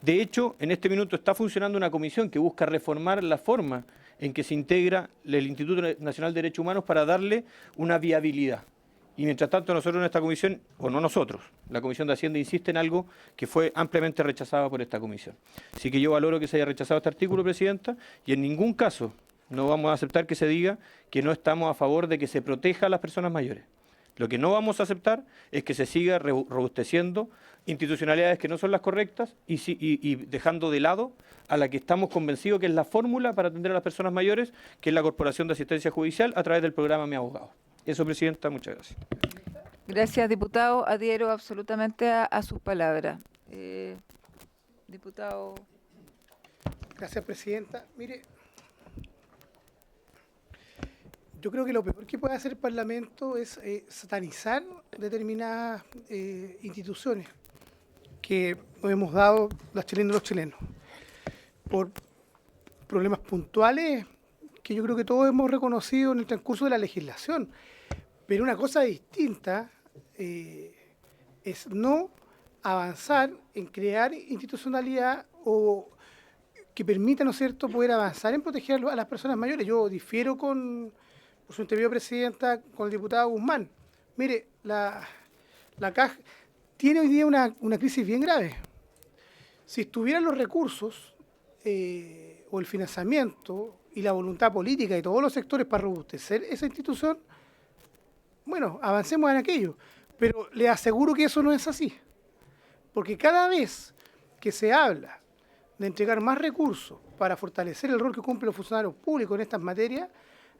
De hecho, en este minuto está funcionando una comisión que busca reformar la forma en que se integra el Instituto Nacional de Derechos Humanos para darle una viabilidad. Y mientras tanto nosotros en esta comisión, o no nosotros, la Comisión de Hacienda insiste en algo que fue ampliamente rechazado por esta comisión. Así que yo valoro que se haya rechazado este artículo, Presidenta, y en ningún caso No vamos a aceptar que se diga que no estamos a favor de que se proteja a las personas mayores. Lo que no vamos a aceptar es que se siga robusteciendo institucionalidades que no son las correctas y dejando de lado a la que estamos convencidos que es la fórmula para atender a las personas mayores, que es la Corporación de Asistencia Judicial a través del programa Mi Abogado. Eso, Presidenta, muchas gracias. Gracias, diputado. Adhiero absolutamente a sus palabras. Diputado. Gracias, Presidenta. Mire, yo creo que lo peor que puede hacer el Parlamento es satanizar determinadas instituciones que nos hemos dado las chilenas y los chilenos por problemas puntuales que yo creo que todos hemos reconocido en el transcurso de la legislación. Pero una cosa distinta es no avanzar en crear institucionalidad o que permita, ¿no es cierto?, poder avanzar en proteger a las personas mayores. Yo difiero con, por su interview, Presidenta, con el diputado Guzmán. Mire, la CAJ tiene hoy día una crisis bien grave. Si estuvieran los recursos o el financiamiento y la voluntad política de todos los sectores para robustecer esa institución, bueno, avancemos en aquello. Pero le aseguro que eso no es así. Porque cada vez que se habla de entregar más recursos para fortalecer el rol que cumplen los funcionarios públicos en estas materias,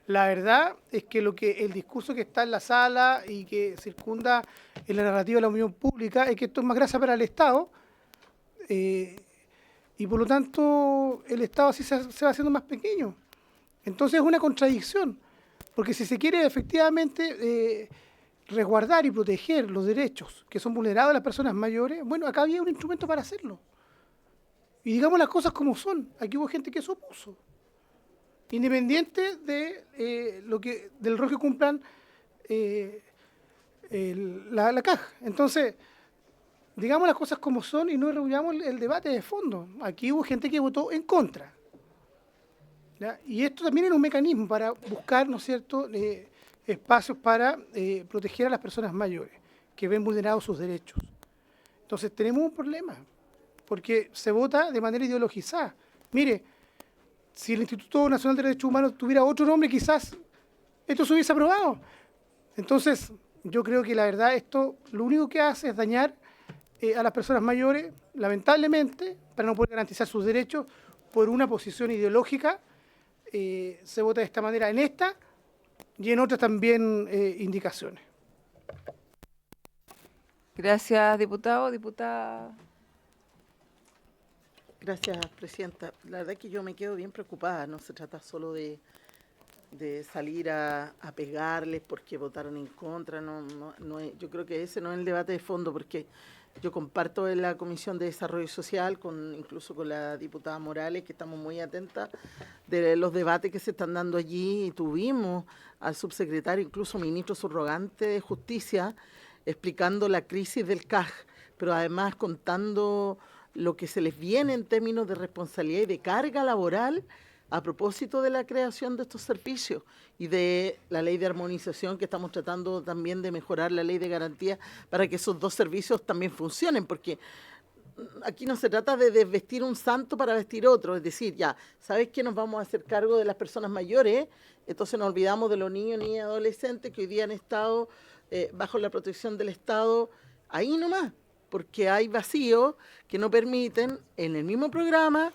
la verdad es que el discurso que está en la sala y que circunda en la narrativa de la opinión pública es que esto es más grasa para el Estado y por lo tanto el Estado así se va haciendo más pequeño. Entonces es una contradicción, porque si se quiere efectivamente resguardar y proteger los derechos que son vulnerados a las personas mayores, bueno, acá había un instrumento para hacerlo. Y digamos las cosas como son. Aquí hubo gente que se opuso, independiente de del rol que cumplan la caja. Entonces, digamos las cosas como son y no rehuyamos el debate de fondo. Aquí hubo gente que votó en contra, ¿ya? Y esto también era un mecanismo para buscar, ¿no es cierto?, espacios para proteger a las personas mayores que ven vulnerados sus derechos. Entonces tenemos un problema, porque se vota de manera ideologizada. Mire, si el Instituto Nacional de Derechos Humanos tuviera otro nombre, quizás esto se hubiese aprobado. Entonces, yo creo que la verdad esto lo único que hace es dañar a las personas mayores, lamentablemente, para no poder garantizar sus derechos por una posición ideológica. Se vota de esta manera en esta y en otras también indicaciones. Gracias, diputado. Diputada. Gracias, Presidenta. La verdad es que yo me quedo bien preocupada. No se trata solo de salir a pegarles porque votaron en contra. Yo creo que ese no es el debate de fondo, porque yo comparto en la Comisión de Desarrollo Social, incluso con la diputada Morales, que estamos muy atentas de los debates que se están dando allí. Y tuvimos al subsecretario, incluso ministro subrogante de Justicia, explicando la crisis del CAJ, pero además contando lo que se les viene en términos de responsabilidad y de carga laboral a propósito de la creación de estos servicios y de la ley de armonización, que estamos tratando también de mejorar la ley de garantía para que esos dos servicios también funcionen, porque aquí no se trata de desvestir un santo para vestir otro, es decir, ya, ¿sabes qué? Nos vamos a hacer cargo de las personas mayores, entonces nos olvidamos de los niños, niñas y adolescentes que hoy día han estado bajo la protección del Estado, ahí nomás, porque hay vacíos que no permiten en el mismo programa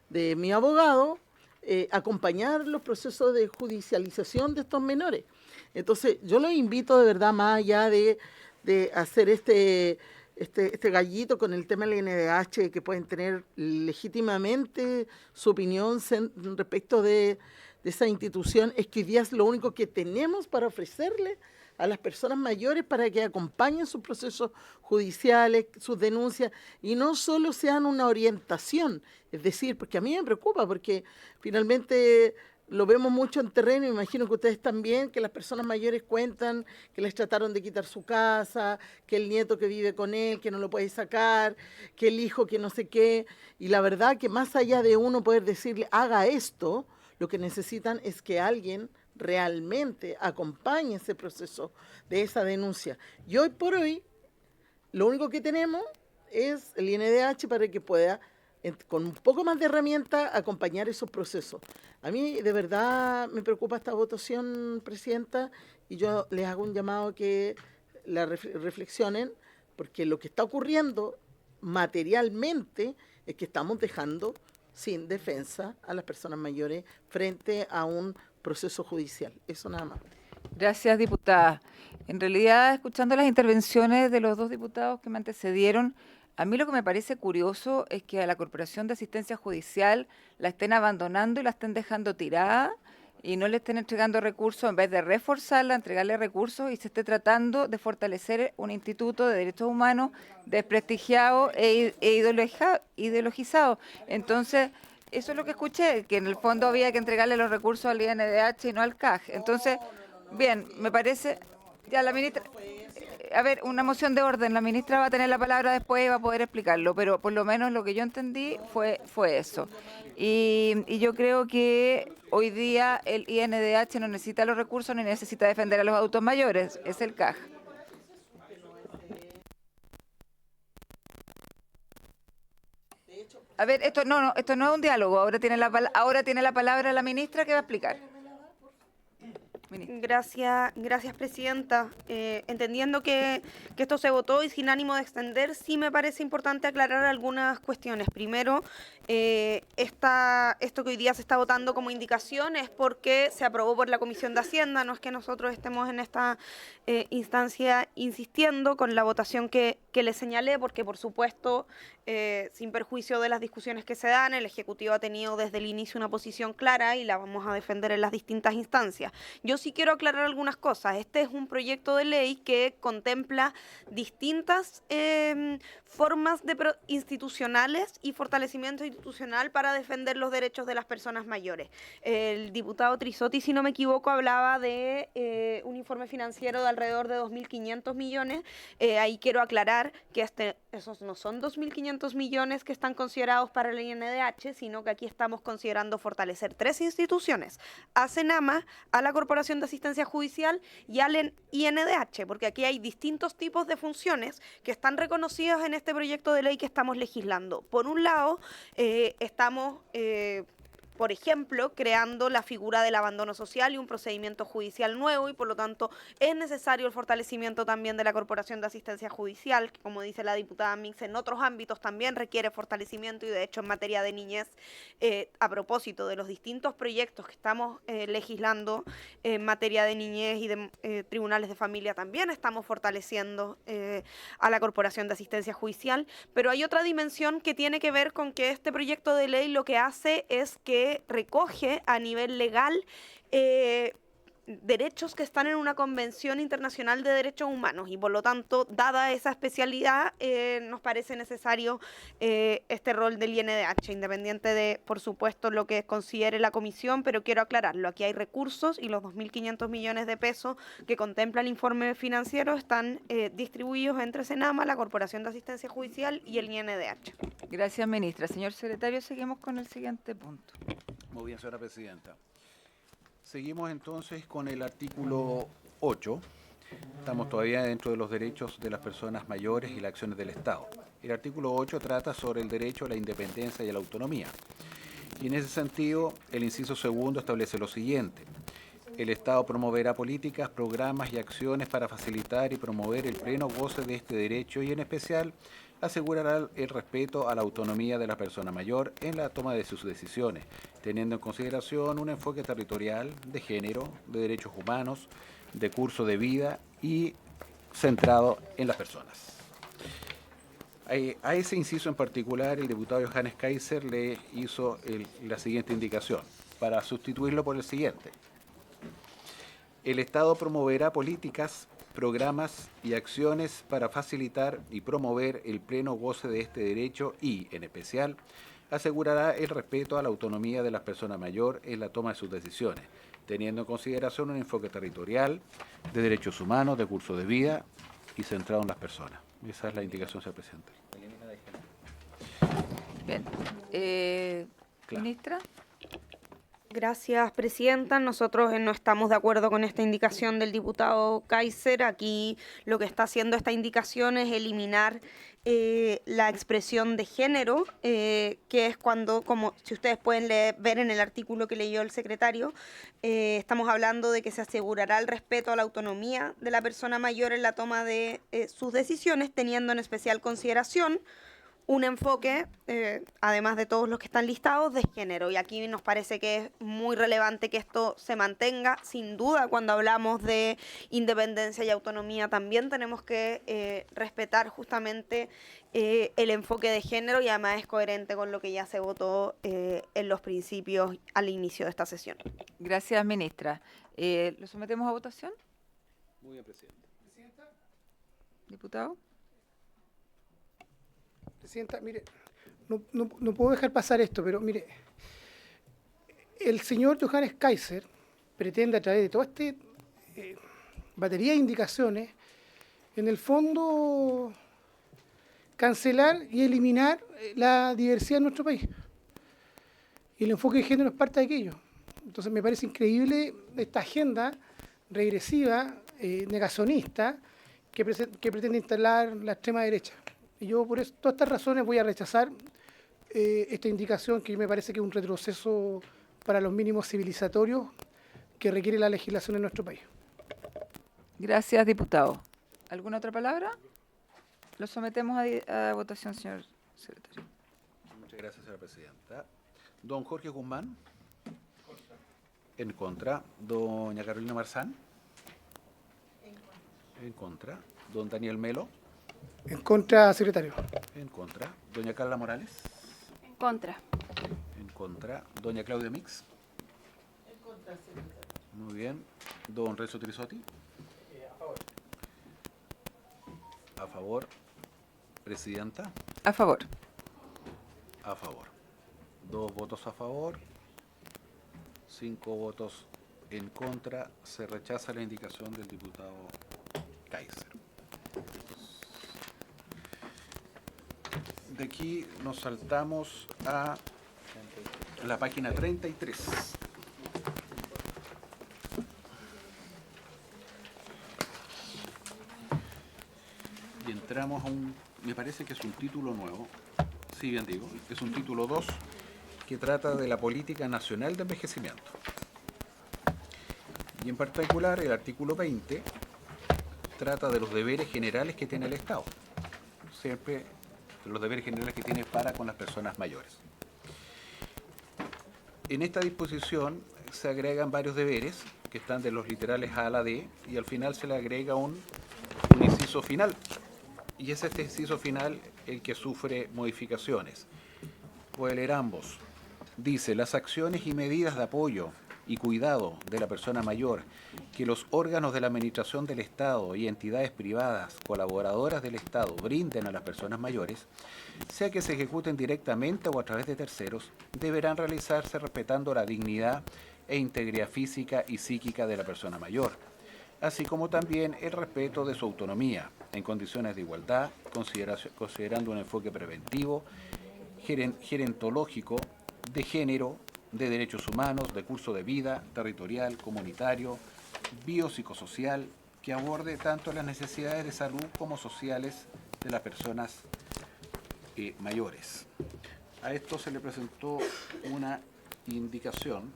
de Mi Abogado acompañar los procesos de judicialización de estos menores. Entonces, yo los invito de verdad, más allá de hacer este gallito con el tema del INDH, que pueden tener legítimamente su opinión respecto de esa institución, es que hoy día es lo único que tenemos para ofrecerle a las personas mayores para que acompañen sus procesos judiciales, sus denuncias, y no solo sean una orientación. Es decir, porque a mí me preocupa, porque finalmente lo vemos mucho en terreno, me imagino que ustedes también, que las personas mayores cuentan que les trataron de quitar su casa, que el nieto que vive con él, que no lo puede sacar, que el hijo que no sé qué, y la verdad que más allá de uno poder decirle, haga esto, lo que necesitan es que alguien realmente acompañe ese proceso de esa denuncia. Y hoy por hoy, lo único que tenemos es el INDH para que pueda con un poco más de herramientas, acompañar esos procesos. A mí de verdad me preocupa esta votación, Presidenta, y yo les hago un llamado a que la reflexionen, porque lo que está ocurriendo materialmente es que estamos dejando sin defensa a las personas mayores frente a un proceso judicial. Eso nada más. Gracias, diputada. En realidad, escuchando las intervenciones de los dos diputados que me antecedieron, a mí lo que me parece curioso es que a la Corporación de Asistencia Judicial la estén abandonando y la estén dejando tirada y no le estén entregando recursos, en vez de reforzarla, entregarle recursos, y se esté tratando de fortalecer un instituto de derechos humanos desprestigiado e ideologizado. Entonces, eso es lo que escuché, que en el fondo había que entregarle los recursos al INDH y no al CAG. Entonces, bien, me parece, ya la ministra, a ver, una moción de orden, la ministra va a tener la palabra después y va a poder explicarlo, pero por lo menos lo que yo entendí fue eso. Y yo creo que hoy día el INDH no necesita los recursos ni necesita defender a los adultos mayores, es el CAG. A ver, esto no es un diálogo, ahora tiene la palabra la ministra que va a explicar. Gracias, Presidenta. Entendiendo que esto se votó y sin ánimo de extender, sí me parece importante aclarar algunas cuestiones. Primero, esto que hoy día se está votando como indicación es porque se aprobó por la Comisión de Hacienda, no es que nosotros estemos en esta instancia insistiendo con la votación que les señalé, porque por supuesto, sin perjuicio de las discusiones que se dan, el Ejecutivo ha tenido desde el inicio una posición clara y la vamos a defender en las distintas instancias. Yo sí quiero aclarar algunas cosas. Este es un proyecto de ley que contempla distintas formas institucionales y fortalecimiento institucional para defender los derechos de las personas mayores. El diputado Trisotti, si no me equivoco, hablaba de un informe financiero de alrededor de 2.500 millones. Ahí quiero aclarar que esos no son 2.500 millones que están considerados para el INDH, sino que aquí estamos considerando fortalecer 3 instituciones: a CENAMA, a la Corporación de Asistencia Judicial y al INDH, porque aquí hay distintos tipos de funciones que están reconocidas en este proyecto de ley que estamos legislando. Por un lado, estamos, por ejemplo, creando la figura del abandono social y un procedimiento judicial nuevo, y por lo tanto es necesario el fortalecimiento también de la Corporación de Asistencia Judicial, que, como dice la diputada Mix, en otros ámbitos también requiere fortalecimiento, y de hecho en materia de niñez, a propósito de los distintos proyectos que estamos legislando en materia de niñez y de tribunales de familia, también estamos fortaleciendo a la Corporación de Asistencia Judicial. Pero hay otra dimensión que tiene que ver con que este proyecto de ley lo que hace es que recoge a nivel legal derechos que están en una Convención Internacional de Derechos Humanos, y por lo tanto, dada esa especialidad, nos parece necesario este rol del INDH, independiente de, por supuesto, lo que considere la Comisión, pero quiero aclararlo: aquí hay recursos y los 2.500 millones de pesos que contempla el informe financiero están distribuidos entre CENAMA, la Corporación de Asistencia Judicial y el INDH. Gracias, ministra. Señor secretario, seguimos con el siguiente punto. Muy bien, señora presidenta. Seguimos entonces con el artículo 8. Estamos todavía dentro de los derechos de las personas mayores y las acciones del Estado. El artículo 8 trata sobre el derecho a la independencia y a la autonomía. Y en ese sentido, el inciso segundo establece lo siguiente: el Estado promoverá políticas, programas y acciones para facilitar y promover el pleno goce de este derecho, y en especial asegurará el respeto a la autonomía de la persona mayor en la toma de sus decisiones, teniendo en consideración un enfoque territorial, de género, de derechos humanos, de curso de vida y centrado en las personas. A ese inciso en particular, el diputado Johannes Kaiser le hizo la siguiente indicación, para sustituirlo por el siguiente: el Estado promoverá políticas, programas y acciones para facilitar y promover el pleno goce de este derecho y, en especial, asegurará el respeto a la autonomía de la persona mayor en la toma de sus decisiones, teniendo en consideración un enfoque territorial, de derechos humanos, de curso de vida y centrado en las personas. Esa es la indicación, señor presidente. Bien. Claro. Ministra. Gracias, presidenta. Nosotros no estamos de acuerdo con esta indicación del diputado Kaiser. Aquí lo que está haciendo esta indicación es eliminar la expresión de género, que es cuando, como si ustedes pueden ver en el artículo que leyó el secretario, estamos hablando de que se asegurará el respeto a la autonomía de la persona mayor en la toma de sus decisiones, teniendo en especial consideración un enfoque, además de todos los que están listados, de género. Y aquí nos parece que es muy relevante que esto se mantenga. Sin duda, cuando hablamos de independencia y autonomía, también tenemos que respetar justamente el enfoque de género, y además es coherente con lo que ya se votó en los principios al inicio de esta sesión. Gracias, ministra. ¿Lo sometemos a votación? Muy bien, presidente. Diputado. Presidenta, mire, no puedo dejar pasar esto, pero mire, el señor Johannes Kaiser pretende, a través de toda esta batería de indicaciones, en el fondo cancelar y eliminar la diversidad en nuestro país. Y el enfoque de género es parte de aquello. Entonces me parece increíble esta agenda regresiva, negacionista, que pretende instalar la extrema derecha. Y yo por todas estas razones voy a rechazar esta indicación, que me parece que es un retroceso para los mínimos civilizatorios que requiere la legislación en nuestro país. Gracias, diputado. ¿Alguna otra palabra? Lo sometemos a votación, señor secretario. Muchas gracias, señora presidenta. Don Jorge Guzmán. En contra. Doña Carolina Marzán. En contra. Don Daniel Melo. En contra, secretario. En contra. Doña Carla Morales. En contra. En contra. Doña Claudia Mix. En contra, secretario. Muy bien. Don Renzo Trisotti. A favor. A favor. Presidenta. A favor. A favor. 2 votos a favor. 5 votos en contra. Se rechaza la indicación del diputado Kaiser. De aquí nos saltamos a la página 33. Y entramos a me parece que es un título nuevo, sí bien digo, es un título 2 que trata de la política nacional de envejecimiento. Y en particular el artículo 20 trata de los deberes generales que tiene el Estado. Siempre los deberes generales que tiene para con las personas mayores. En esta disposición se agregan varios deberes que están de los literales A a la D, y al final se le agrega un inciso final, y es este inciso final el que sufre modificaciones. Voy a leer ambos. Dice: las acciones y medidas de apoyo y cuidado de la persona mayor que los órganos de la administración del Estado y entidades privadas colaboradoras del Estado brinden a las personas mayores, sea que se ejecuten directamente o a través de terceros, deberán realizarse respetando la dignidad e integridad física y psíquica de la persona mayor, así como también el respeto de su autonomía, en condiciones de igualdad, considerando un enfoque preventivo, gerontológico, de género, de derechos humanos, de curso de vida, territorial, comunitario, biopsicosocial, que aborde tanto las necesidades de salud como sociales de las personas mayores. A esto se le presentó una indicación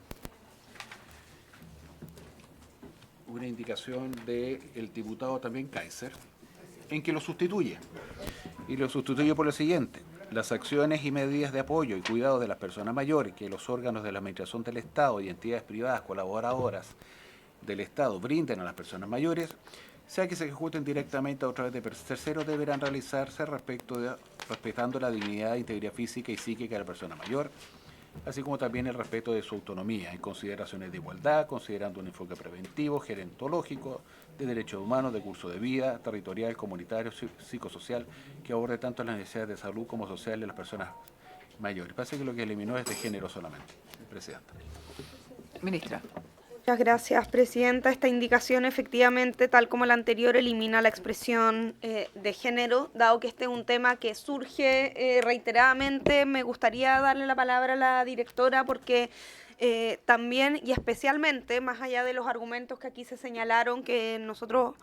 del diputado también Kaiser, en que lo sustituye. Y lo sustituye por lo siguiente: las acciones y medidas de apoyo y cuidado de las personas mayores que los órganos de la administración del Estado y entidades privadas colaboradoras del Estado brinden a las personas mayores, sea que se ejecuten directamente o a través de terceros, deberán realizarse respetando la dignidad e integridad física y psíquica de la persona mayor, así como también el respeto de su autonomía, en consideraciones de igualdad, considerando un enfoque preventivo, gerontológico, de derechos humanos, de curso de vida, territorial, comunitario, psicosocial, que aborde tanto las necesidades de salud como sociales de las personas mayores. Parece que lo que eliminó es de género solamente, Presidenta. Ministra. Muchas gracias, presidenta. Esta indicación, efectivamente, tal como la anterior, elimina la expresión de género. Dado que este es un tema que surge reiteradamente, me gustaría darle la palabra a la directora, porque también y especialmente, más allá de los argumentos que aquí se señalaron, que nosotros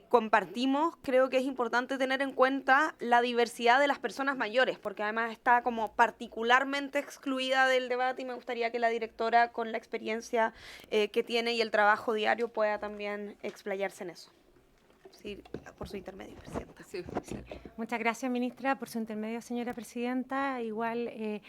compartimos, creo que es importante tener en cuenta la diversidad de las personas mayores, porque además está como particularmente excluida del debate y me gustaría que la directora, con la experiencia que tiene y el trabajo diario, pueda también explayarse en eso. Sí, por su intermedio, Presidenta. Sí, sí. Muchas gracias, ministra, por su intermedio, señora Presidenta. Igual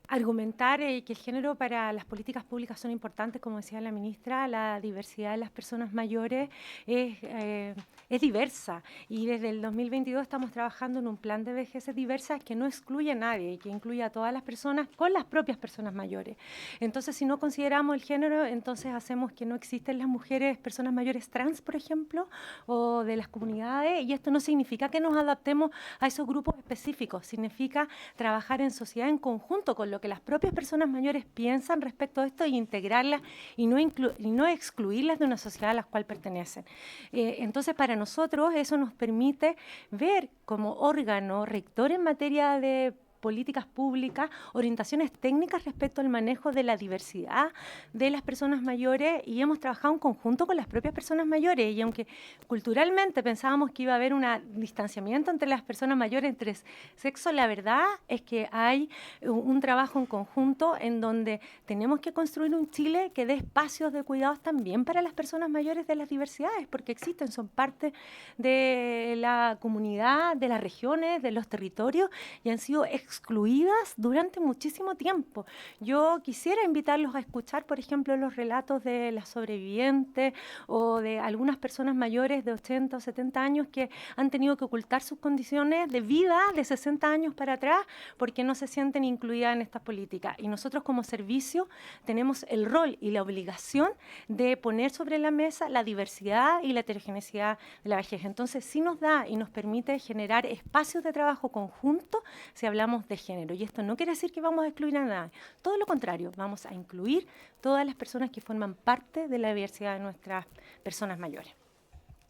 argumentar que el género para las políticas públicas son importantes, como decía la ministra, la diversidad de las personas mayores es diversa y desde el 2022 estamos trabajando en un plan de vejez diversa que no excluye a nadie y que incluye a todas las personas con las propias personas mayores. Entonces, si no consideramos el género, entonces hacemos que no existen las mujeres, personas mayores trans, por ejemplo, o de las comunidades, y esto no significa que nos adaptemos a esos grupos específicos, significa trabajar en sociedad en conjunto con lo que las propias personas mayores piensan respecto a esto e integrarlas y no excluirlas de una sociedad a la cual pertenecen. Entonces, para nosotros eso nos permite ver como órgano rector en materia de políticas públicas, orientaciones técnicas respecto al manejo de la diversidad de las personas mayores y hemos trabajado en conjunto con las propias personas mayores y aunque culturalmente pensábamos que iba a haber un distanciamiento entre las personas mayores, entre sexos, la verdad es que hay un trabajo en conjunto en donde tenemos que construir un Chile que dé espacios de cuidados también para las personas mayores de las diversidades, porque existen, son parte de la comunidad, de las regiones, de los territorios y han sido excluidas durante muchísimo tiempo. Yo quisiera invitarlos a escuchar, por ejemplo, los relatos de las sobrevivientes o de algunas personas mayores de 80 o 70 años que han tenido que ocultar sus condiciones de vida de 60 años para atrás porque no se sienten incluidas en estas políticas. Y nosotros como servicio tenemos el rol y la obligación de poner sobre la mesa la diversidad y la heterogeneidad de la vejez. Entonces, sí nos da y nos permite generar espacios de trabajo conjunto si hablamos de género. Y esto no quiere decir que vamos a excluir a nadie. Todo lo contrario, vamos a incluir todas las personas que forman parte de la diversidad de nuestras personas mayores.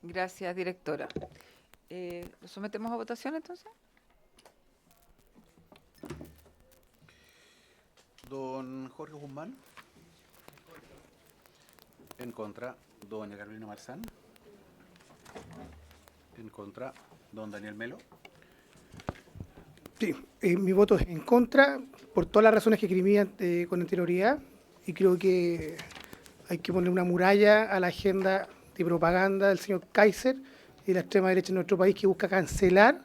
Gracias, directora. ¿Lo sometemos a votación entonces? Don Jorge Guzmán. En contra, doña Carolina Marzán. En contra, don Daniel Melo. Sí, mi voto es en contra por todas las razones que escribí con anterioridad y creo que hay que poner una muralla a la agenda de propaganda del señor Kaiser y de la extrema derecha en nuestro país que busca cancelar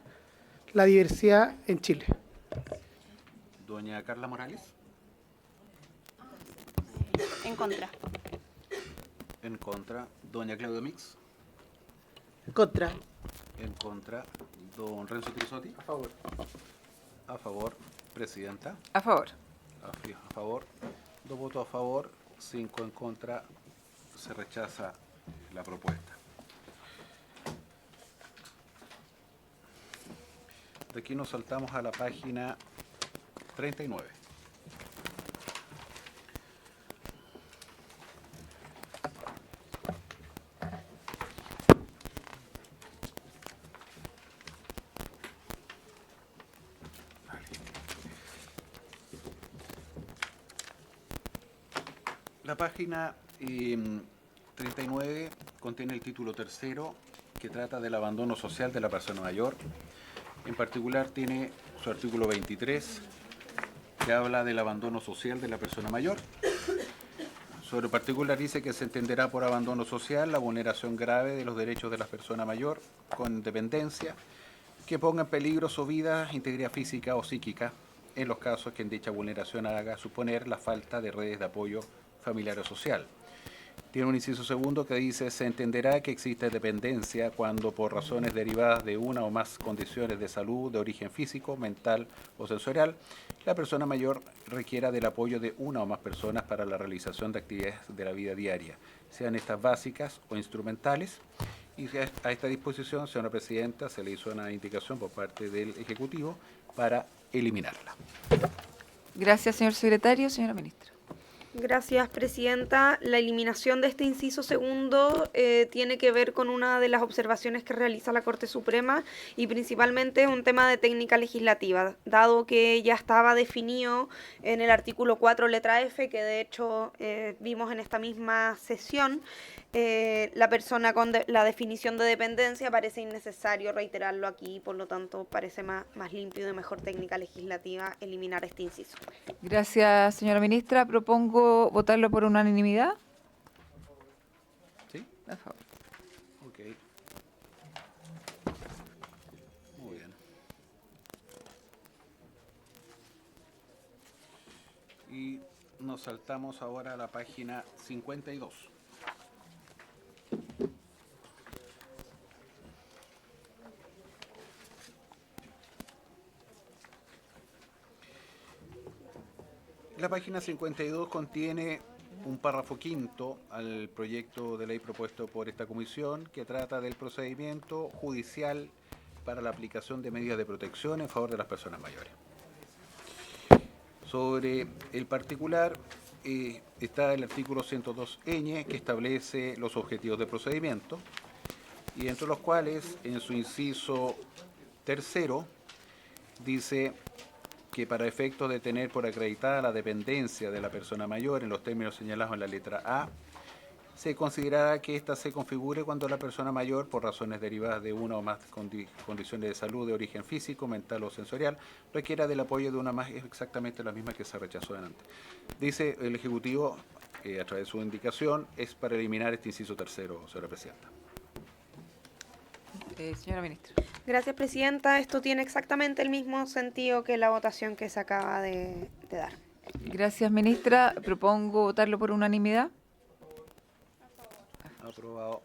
la diversidad en Chile. Doña Carla Morales. En contra. En contra, doña Claudia Mix. Contra. En contra, don Renzo Trisotti. A favor. A favor, presidenta. A favor. A favor. 2 votos a favor, 5 en contra. Se rechaza la propuesta. De aquí nos saltamos a la página 39. La página 39 contiene el título tercero que trata del abandono social de la persona mayor. En particular tiene su artículo 23 que habla del abandono social de la persona mayor. Sobre particular dice que se entenderá por abandono social la vulneración grave de los derechos de la persona mayor con dependencia que ponga en peligro su vida, integridad física o psíquica en los casos que en dicha vulneración haga suponer la falta de redes de apoyo familiar o social. Tiene un inciso segundo que dice: se entenderá que existe dependencia cuando por razones derivadas de una o más condiciones de salud de origen físico, mental o sensorial, la persona mayor requiera del apoyo de una o más personas para la realización de actividades de la vida diaria, sean estas básicas o instrumentales. Y a esta disposición, señora Presidenta, se le hizo una indicación por parte del Ejecutivo para eliminarla. Gracias, señor secretario. Señora ministra. Gracias, presidenta. La eliminación de este inciso segundo tiene que ver con una de las observaciones que realiza la Corte Suprema y principalmente un tema de técnica legislativa, dado que ya estaba definido en el artículo 4, letra F, que de hecho vimos en esta misma sesión. La persona con la definición de dependencia parece innecesario reiterarlo aquí, por lo tanto parece más limpio y de mejor técnica legislativa eliminar este inciso. Gracias, señora ministra. Propongo votarlo por unanimidad. ¿Sí? A favor. Ok. Muy bien. Y nos saltamos ahora a la página 52. La página 52 contiene un párrafo quinto al proyecto de ley propuesto por esta comisión que trata del procedimiento judicial para la aplicación de medidas de protección en favor de las personas mayores. Sobre el particular está el artículo 102ñ que establece los objetivos de procedimiento y entre los cuales en su inciso tercero dice que para efectos de tener por acreditada la dependencia de la persona mayor en los términos señalados en la letra A, se considerará que ésta se configure cuando la persona mayor, por razones derivadas de una o más condiciones de salud de origen físico, mental o sensorial, requiera del apoyo de una más, es exactamente la misma que se rechazó antes. Dice el Ejecutivo, a través de su indicación, es para eliminar este inciso tercero, señora Presidenta. Señora ministra. Gracias, presidenta. Esto tiene exactamente el mismo sentido que la votación que se acaba de dar. Gracias, ministra. Propongo votarlo por unanimidad. Aprobado.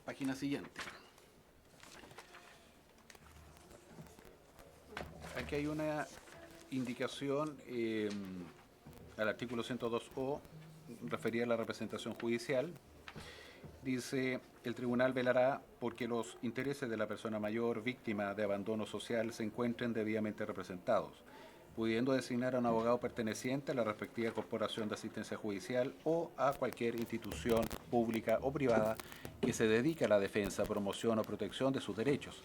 Página siguiente. Aquí hay una indicación al artículo 102O referida a la representación judicial. Dice, el tribunal velará porque los intereses de la persona mayor víctima de abandono social se encuentren debidamente representados, pudiendo designar a un abogado perteneciente a la respectiva corporación de asistencia judicial o a cualquier institución pública o privada que se dedique a la defensa, promoción o protección de sus derechos,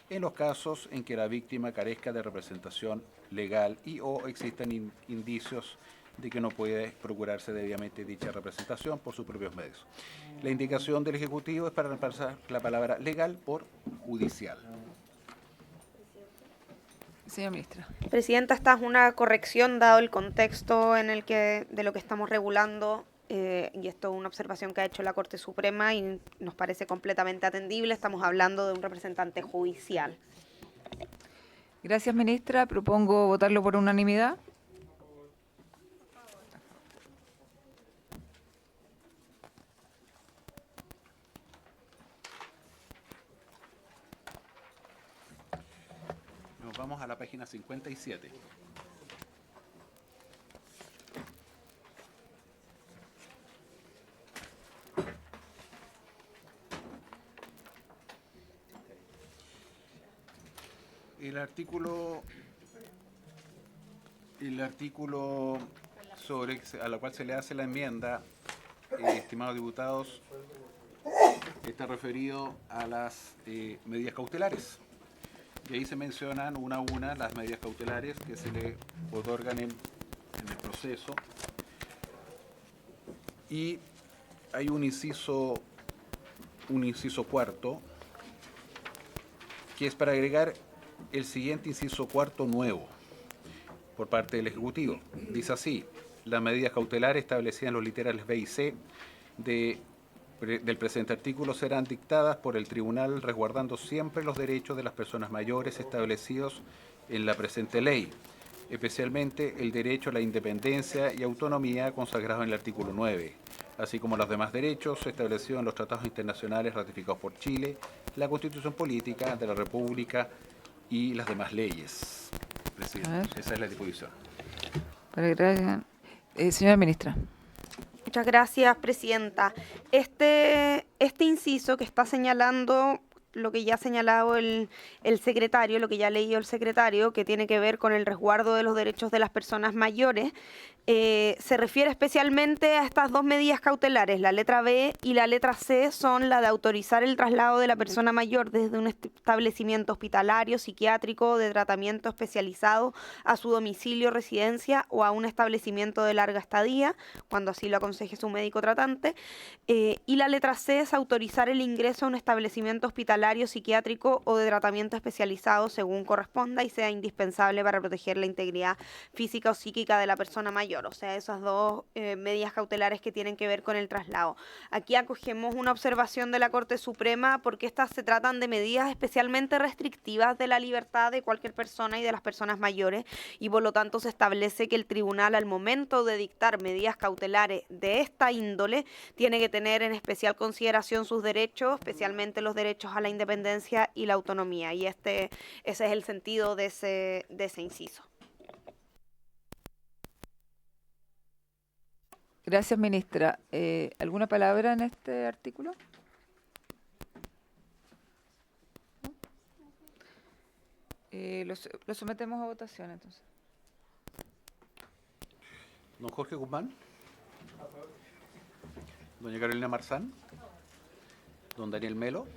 en los casos en que la víctima carezca de representación legal y o existan indicios de que no puede procurarse debidamente dicha representación por sus propios medios. La indicación del Ejecutivo es para reemplazar la palabra legal por judicial. Señora ministra. Presidenta, esta es una corrección dado el contexto en el que de lo que estamos regulando y esto es una observación que ha hecho la Corte Suprema y nos parece completamente atendible. Estamos hablando de un representante judicial. Gracias, ministra. Propongo votarlo por unanimidad. Nos vamos a la página 57. El artículo a la cual se le hace la enmienda, estimados diputados, está referido a las medidas cautelares. Y ahí se mencionan una a una las medidas cautelares que se le otorgan en el proceso. Y hay un inciso cuarto, que es para agregar el siguiente inciso cuarto nuevo por parte del Ejecutivo. Dice así: las medidas cautelares establecidas en los literales B y C del presente artículo serán dictadas por el tribunal resguardando siempre los derechos de las personas mayores establecidos en la presente ley, especialmente el derecho a la independencia y autonomía consagrado en el artículo 9, así como los demás derechos establecidos en los tratados internacionales ratificados por Chile, la Constitución Política de la República y las demás leyes. Presidente, esa es la disposición. Señora ministra. Muchas gracias, presidenta. Este inciso que está señalando lo que ya ha señalado el secretario, lo que ya ha leído el secretario, que tiene que ver con el resguardo de los derechos de las personas mayores, se refiere especialmente a estas dos medidas cautelares. La letra B y la letra C son la de autorizar el traslado de la persona mayor desde un establecimiento hospitalario, psiquiátrico, de tratamiento especializado a su domicilio, residencia o a un establecimiento de larga estadía, cuando así lo aconseje su médico tratante. Y la letra C es autorizar el ingreso a un establecimiento hospitalario, psiquiátrico o de tratamiento especializado según corresponda y sea indispensable para proteger la integridad física o psíquica de la persona mayor. O sea, esas dos medidas cautelares que tienen que ver con el traslado. Aquí acogemos una observación de la Corte Suprema porque estas se tratan de medidas especialmente restrictivas de la libertad de cualquier persona y de las personas mayores, y por lo tanto se establece que el tribunal, al momento de dictar medidas cautelares de esta índole, tiene que tener en especial consideración sus derechos, especialmente los derechos a la independencia y la autonomía, y ese es el sentido de ese inciso. Gracias, ministra. ¿Alguna palabra en este artículo? Lo sometemos a votación, entonces. Don Jorge Guzmán. Doña Carolina Marzán. Don Daniel Melo.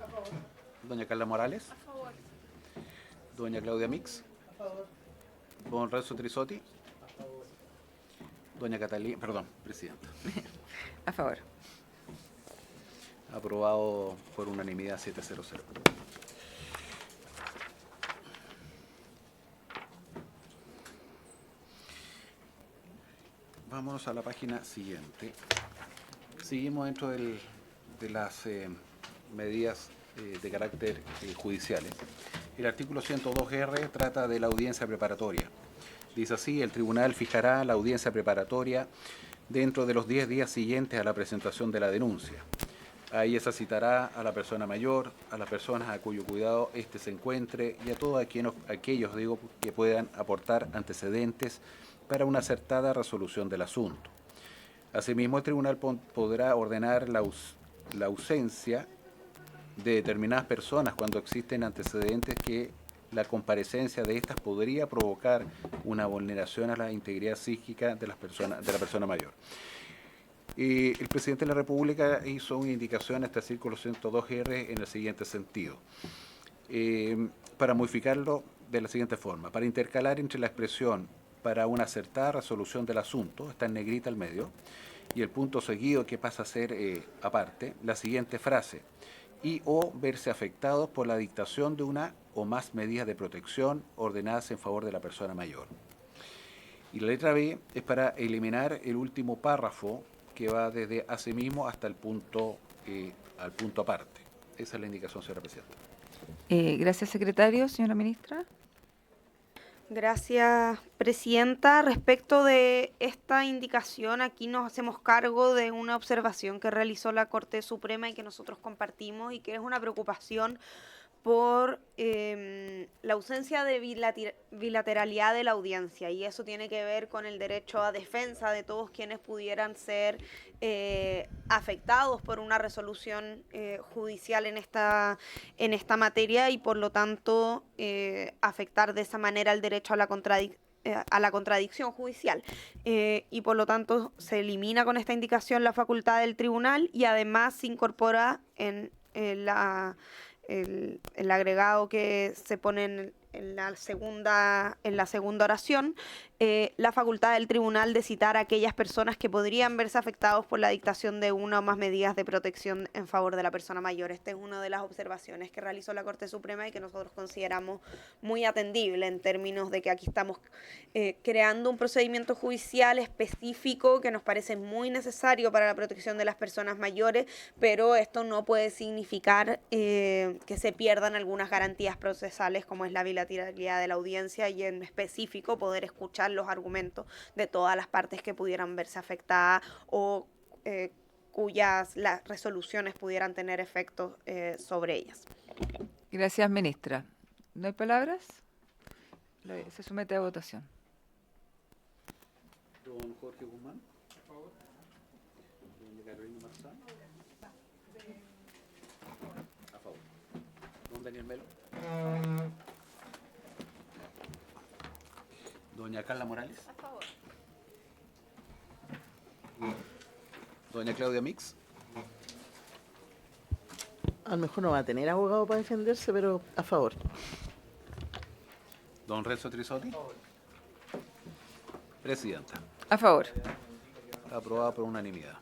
Doña Carla Morales. Doña Claudia Mix. Don Renzo Trisotti. Doña Catalina, perdón, presidenta. A favor. Aprobado por unanimidad 700. Vámonos a la página siguiente. Seguimos dentro de las medidas de carácter judiciales. El artículo 102R trata de la audiencia preparatoria. Dice así: el tribunal fijará la audiencia preparatoria dentro de los 10 días siguientes a la presentación de la denuncia. Ahí se citará a la persona mayor, a las personas a cuyo cuidado éste se encuentre y a todos aquellos que puedan aportar antecedentes para una acertada resolución del asunto. Asimismo, el tribunal podrá ordenar la ausencia de determinadas personas cuando existen antecedentes que la comparecencia de estas podría provocar una vulneración a la integridad psíquica de la persona mayor. El presidente de la República hizo una indicación a este artículo 102R en el siguiente sentido, para modificarlo de la siguiente forma: para intercalar entre la expresión para una acertada resolución del asunto, está en negrita al medio, y el punto seguido que pasa a ser aparte, la siguiente frase: y o verse afectados por la dictación de una o más medidas de protección ordenadas en favor de la persona mayor. Y la letra B es para eliminar el último párrafo que va desde asimismo hasta el punto al punto aparte. Esa es la indicación, señora presidenta. Gracias, secretario. Señora ministra. Gracias, presidenta. Respecto de esta indicación, aquí nos hacemos cargo de una observación que realizó la Corte Suprema y que nosotros compartimos, y que es una preocupación por la ausencia de bilateralidad de la audiencia, y eso tiene que ver con el derecho a defensa de todos quienes pudieran ser afectados por una resolución judicial en esta materia, y por lo tanto afectar de esa manera el derecho a la contradicción judicial, y por lo tanto se elimina con esta indicación la facultad del tribunal, y además se incorpora en el agregado que se pone en la segunda oración, la facultad del tribunal de citar a aquellas personas que podrían verse afectados por la dictación de una o más medidas de protección en favor de la persona mayor. Esta es una de las observaciones que realizó la Corte Suprema y que nosotros consideramos muy atendible, en términos de que aquí estamos creando un procedimiento judicial específico que nos parece muy necesario para la protección de las personas mayores, pero esto no puede significar que se pierdan algunas garantías procesales, como es la bilateralidad de la audiencia, y en específico poder escuchar los argumentos de todas las partes que pudieran verse afectadas o cuyas las resoluciones pudieran tener efectos sobre ellas. Gracias, ministra. ¿No hay palabras? Se somete a votación. Don Jorge Guzmán. A favor. Doña Carolina Marzán. A favor. Don Daniel Melo. Doña Carla Morales. A favor. Doña Claudia Mix. A lo mejor no va a tener abogado para defenderse, pero a favor. Don Renzo Trisotti. Presidenta. A favor. Aprobada por unanimidad.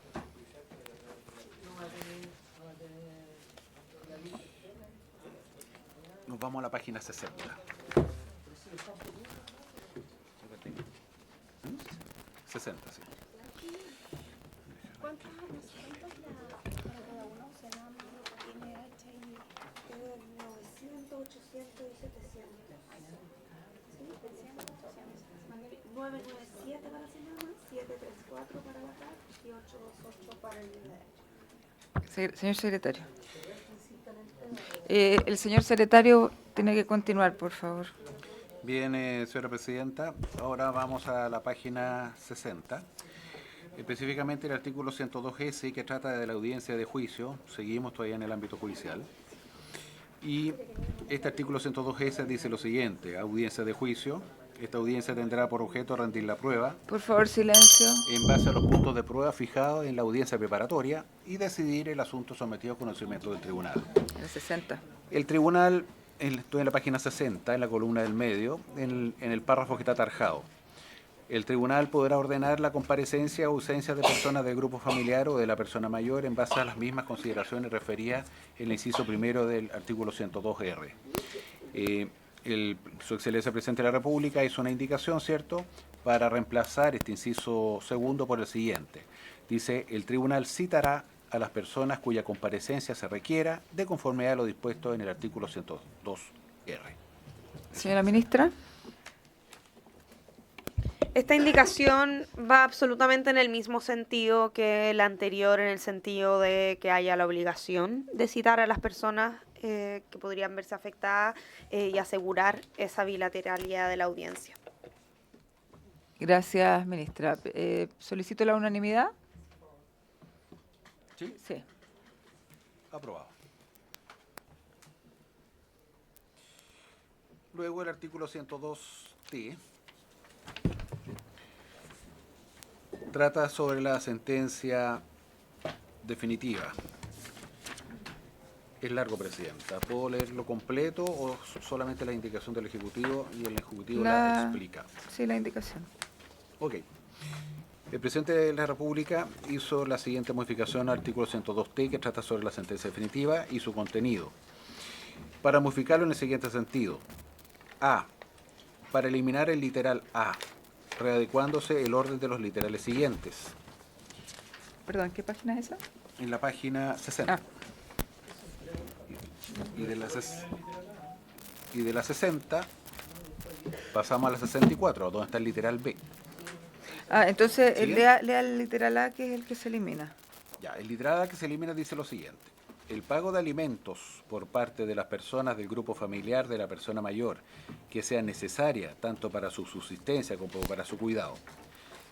Nos vamos a la página 60. 60, sí. ¿Cuántos para cada uno? Senama, NH y 900, 800 y 700. ¿Sí? 700, 800. 997 para Senama, 734 para la CAR y 828 para el NH. Señor secretario. El señor secretario tiene que continuar, por favor. Bien, señora presidenta, ahora vamos a la página 60. Específicamente el artículo 102S, que trata de la audiencia de juicio. Seguimos todavía en el ámbito judicial. Y este artículo 102S dice lo siguiente: audiencia de juicio. Esta audiencia tendrá por objeto rendir la prueba. Por favor, silencio. En base a los puntos de prueba fijados en la audiencia preparatoria y decidir el asunto sometido a conocimiento del tribunal. El 60. El tribunal, estoy en la página 60, en la columna del medio, en el párrafo que está tarjado. El tribunal podrá ordenar la comparecencia o ausencia de personas del grupo familiar o de la persona mayor en base a las mismas consideraciones referidas en el inciso primero del artículo 102R. Su Excelencia Presidente de la República hizo una indicación, ¿cierto?, para reemplazar este inciso segundo por el siguiente. Dice: el tribunal citará a las personas cuya comparecencia se requiera de conformidad a lo dispuesto en el artículo 102R. Señora ministra. Esta indicación va absolutamente en el mismo sentido que la anterior, en el sentido de que haya la obligación de citar a las personas que podrían verse afectadas y asegurar esa bilateralidad de la audiencia. Gracias, ministra. ¿Solicito la unanimidad? ¿Sí? Sí. Aprobado. Luego el artículo 102T trata sobre la sentencia definitiva. Es largo, Presidenta. ¿Puedo leerlo completo o solamente la indicación del Ejecutivo y el Ejecutivo la explica? Sí, la indicación. Ok. El presidente de la República hizo la siguiente modificación al artículo 102T, que trata sobre la sentencia definitiva y su contenido. Para modificarlo en el siguiente sentido. A. Para eliminar el literal A, readecuándose el orden de los literales siguientes. Perdón, ¿qué página es esa? En la página 60. Ah. Y de la 60 pasamos a la 64, donde está el literal B. Entonces ¿Sigue? lea el literal A, que es el que se elimina. Ya, el literal A que se elimina dice lo siguiente: el pago de alimentos por parte de las personas del grupo familiar de la persona mayor que sea necesaria tanto para su subsistencia como para su cuidado.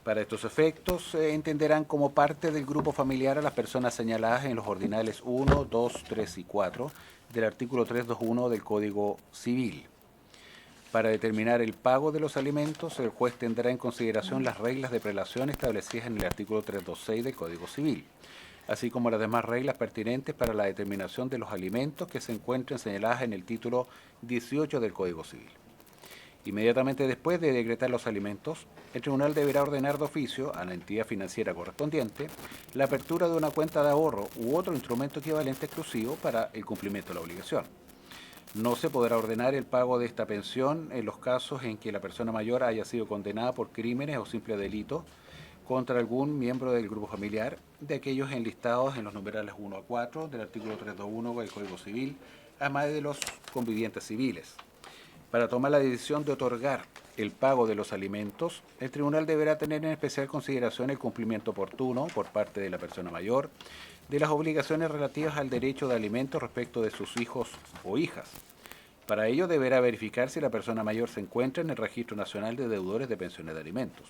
Para estos efectos se entenderán como parte del grupo familiar a las personas señaladas en los ordinales 1, 2, 3 y 4 del artículo 321 del Código Civil. Para determinar el pago de los alimentos, el juez tendrá en consideración las reglas de prelación establecidas en el artículo 326 del Código Civil, así como las demás reglas pertinentes para la determinación de los alimentos que se encuentren señaladas en el título 18 del Código Civil. Inmediatamente después de decretar los alimentos, el tribunal deberá ordenar de oficio a la entidad financiera correspondiente la apertura de una cuenta de ahorro u otro instrumento equivalente exclusivo para el cumplimiento de la obligación. No se podrá ordenar el pago de esta pensión en los casos en que la persona mayor haya sido condenada por crímenes o simples delitos contra algún miembro del grupo familiar, de aquellos enlistados en los numerales 1 a 4 del artículo 321 del Código Civil, además de los convivientes civiles. Para tomar la decisión de otorgar el pago de los alimentos, el tribunal deberá tener en especial consideración el cumplimiento oportuno por parte de la persona mayor de las obligaciones relativas al derecho de alimentos respecto de sus hijos o hijas. Para ello deberá verificar si la persona mayor se encuentra en el Registro Nacional de Deudores de Pensiones de Alimentos.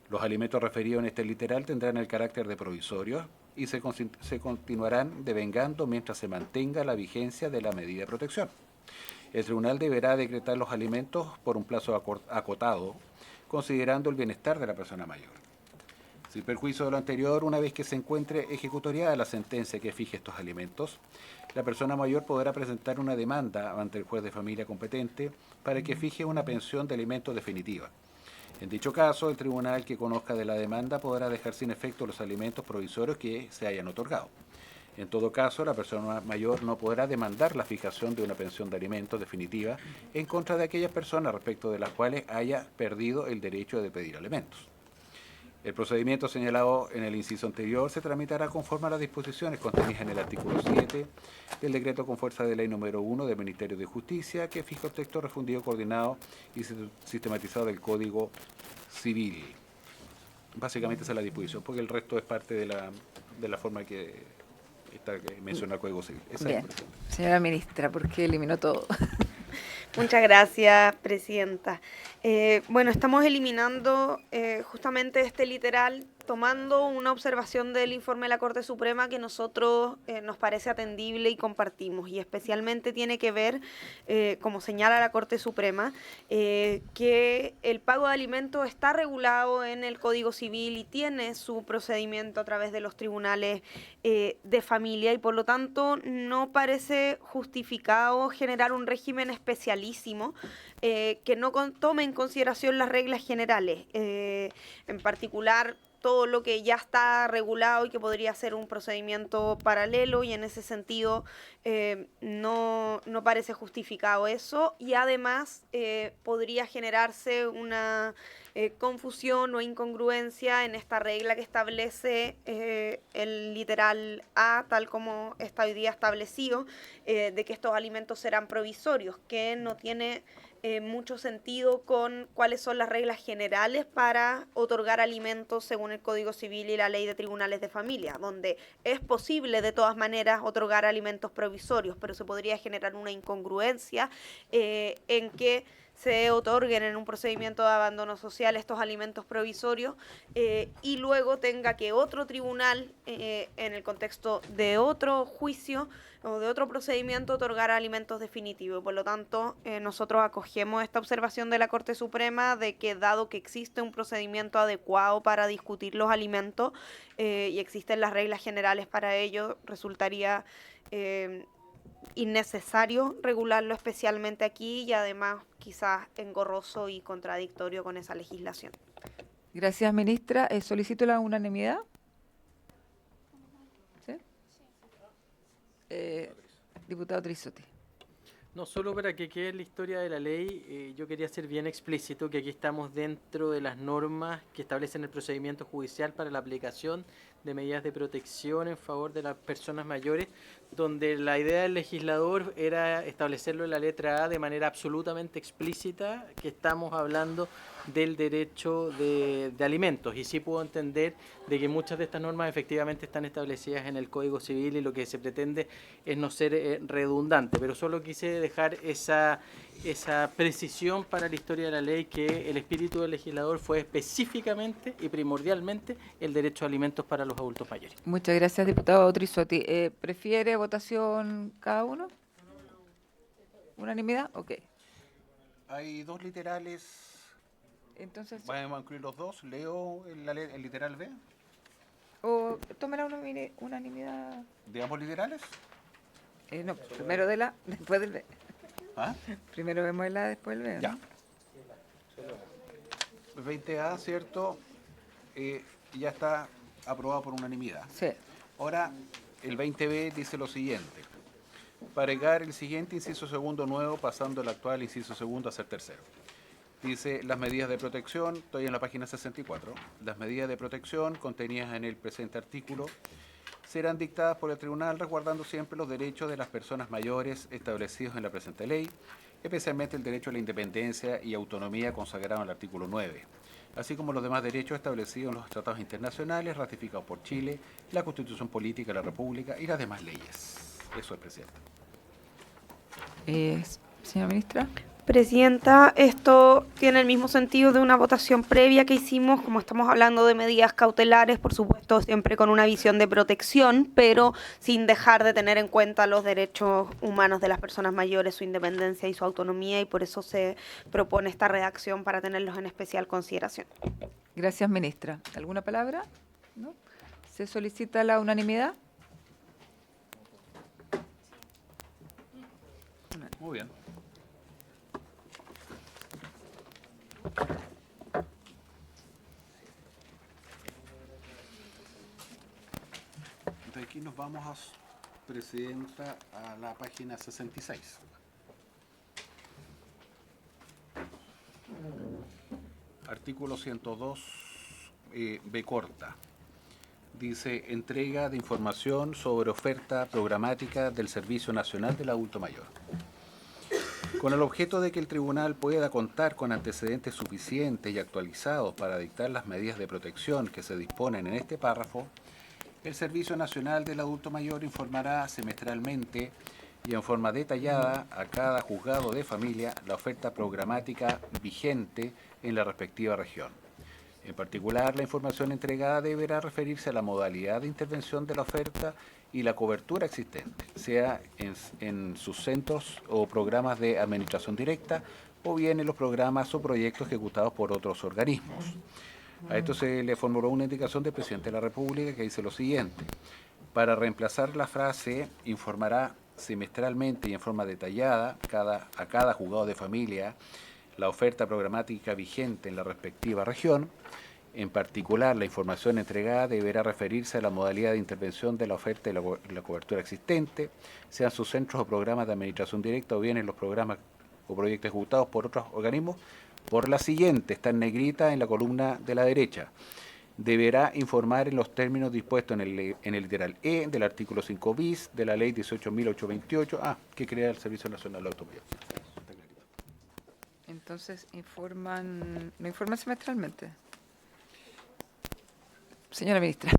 Los alimentos referidos en este literal tendrán el carácter de provisorios y se continuarán devengando mientras se mantenga la vigencia de la medida de protección. El tribunal deberá decretar los alimentos por un plazo acotado, considerando el bienestar de la persona mayor. Sin perjuicio de lo anterior, una vez que se encuentre ejecutoriada la sentencia que fije estos alimentos, la persona mayor podrá presentar una demanda ante el juez de familia competente para que fije una pensión de alimentos definitiva. En dicho caso, el tribunal que conozca de la demanda podrá dejar sin efecto los alimentos provisorios que se hayan otorgado. En todo caso, la persona mayor no podrá demandar la fijación de una pensión de alimentos definitiva en contra de aquellas personas respecto de las cuales haya perdido el derecho de pedir alimentos. El procedimiento señalado en el inciso anterior se tramitará conforme a las disposiciones contenidas en el artículo 7 del decreto con fuerza de ley número 1 del Ministerio de Justicia, que fija el texto refundido, coordinado y sistematizado del Código Civil. Básicamente esa es la disposición, porque el resto es parte de la forma que menciona el Código Civil. Bien, señora ministra, ¿por qué eliminó todo? Muchas gracias, presidenta. Bueno, estamos eliminando justamente este literal, tomando una observación del informe de la Corte Suprema que nosotros nos parece atendible y compartimos, y especialmente tiene que ver, como señala la Corte Suprema, que el pago de alimentos está regulado en el Código Civil y tiene su procedimiento a través de los tribunales de familia, y por lo tanto no parece justificado generar un régimen especialísimo que no tome en consideración las reglas generales, en particular todo lo que ya está regulado y que podría ser un procedimiento paralelo, y en ese sentido no parece justificado eso, y además podría generarse una confusión o incongruencia en esta regla que establece el literal A, tal como está hoy día establecido, de que estos alimentos serán provisorios, que no tiene mucho sentido con cuáles son las reglas generales para otorgar alimentos según el Código Civil y la Ley de Tribunales de Familia, donde es posible de todas maneras otorgar alimentos provisorios, pero se podría generar una incongruencia en que se otorguen en un procedimiento de abandono social estos alimentos provisorios y luego tenga que otro tribunal, en el contexto de otro juicio o de otro procedimiento, otorgar alimentos definitivos. Por lo tanto, nosotros acogemos esta observación de la Corte Suprema de que, dado que existe un procedimiento adecuado para discutir los alimentos y existen las reglas generales para ello, resultaría innecesario regularlo especialmente aquí, y además quizás engorroso y contradictorio con esa legislación. Gracias, ministra. Solicito la unanimidad. ¿Sí? Diputado Trisotti. No, solo para que quede en la historia de la ley, yo quería ser bien explícito que aquí estamos dentro de las normas que establecen el procedimiento judicial para la aplicación de medidas de protección en favor de las personas mayores, donde la idea del legislador era establecerlo en la letra A de manera absolutamente explícita, que estamos hablando del derecho de alimentos, y sí puedo entender de que muchas de estas normas efectivamente están establecidas en el Código Civil y lo que se pretende es no ser redundante, pero solo quise dejar esa precisión para la historia de la ley, que el espíritu del legislador fue específicamente y primordialmente el derecho a alimentos para los adultos mayores. Muchas gracias, diputado Trisotti. ¿Prefiere votación cada uno? ¿Unanimidad? Ok. Hay dos literales. Entonces, ¿vamos a incluir los dos? ¿Leo el literal B? ¿o tome la unanimidad? ¿De ambos literales? No, primero de la, después del B. ¿Ah? Primero vemos el A, después el B, ¿no? Ya. 20A, ¿cierto? Ya está aprobado por unanimidad. Sí. Ahora, el 20B dice lo siguiente. Para agregar el siguiente inciso segundo nuevo, pasando el actual inciso segundo a ser tercero. Dice, las medidas de protección, estoy en la página 64, las medidas de protección contenidas en el presente artículo serán dictadas por el tribunal resguardando siempre los derechos de las personas mayores establecidos en la presente ley, especialmente el derecho a la independencia y autonomía consagrado en el artículo 9, así como los demás derechos establecidos en los tratados internacionales ratificados por Chile, la Constitución Política de la República y las demás leyes. Eso es, presidente. Señora ministra. Presidenta, esto tiene el mismo sentido de una votación previa que hicimos, como estamos hablando de medidas cautelares, por supuesto, siempre con una visión de protección, pero sin dejar de tener en cuenta los derechos humanos de las personas mayores, su independencia y su autonomía, y por eso se propone esta redacción para tenerlos en especial consideración. Gracias, ministra. ¿Alguna palabra? ¿No? ¿Se solicita la unanimidad? Muy bien. De aquí nos vamos, Presidenta, a la página 66. Artículo 102, B corta. Dice, entrega de información sobre oferta programática del Servicio Nacional del Adulto Mayor. Con el objeto de que el tribunal pueda contar con antecedentes suficientes y actualizados para dictar las medidas de protección que se disponen en este párrafo, el Servicio Nacional del Adulto Mayor informará semestralmente y en forma detallada a cada juzgado de familia la oferta programática vigente en la respectiva región. En particular, la información entregada deberá referirse a la modalidad de intervención de la oferta y la cobertura existente, sea en sus centros o programas de administración directa o bien en los programas o proyectos ejecutados por otros organismos. A esto se le formuló una indicación del Presidente de la República que dice lo siguiente: para reemplazar la frase informará semestralmente y en forma detallada a cada juzgado de familia la oferta programática vigente en la respectiva región. En particular, la información entregada deberá referirse a la modalidad de intervención de la oferta y la cobertura existente, sean sus centros o programas de administración directa o bien en los programas o proyectos ejecutados por otros organismos, por la siguiente, está en negrita en la columna de la derecha. Deberá informar en los términos dispuestos en el literal E del artículo 5 bis de la ley 18.828, que crea el Servicio Nacional de Adulto Mayor. Entonces, no informan semestralmente. Señora ministra.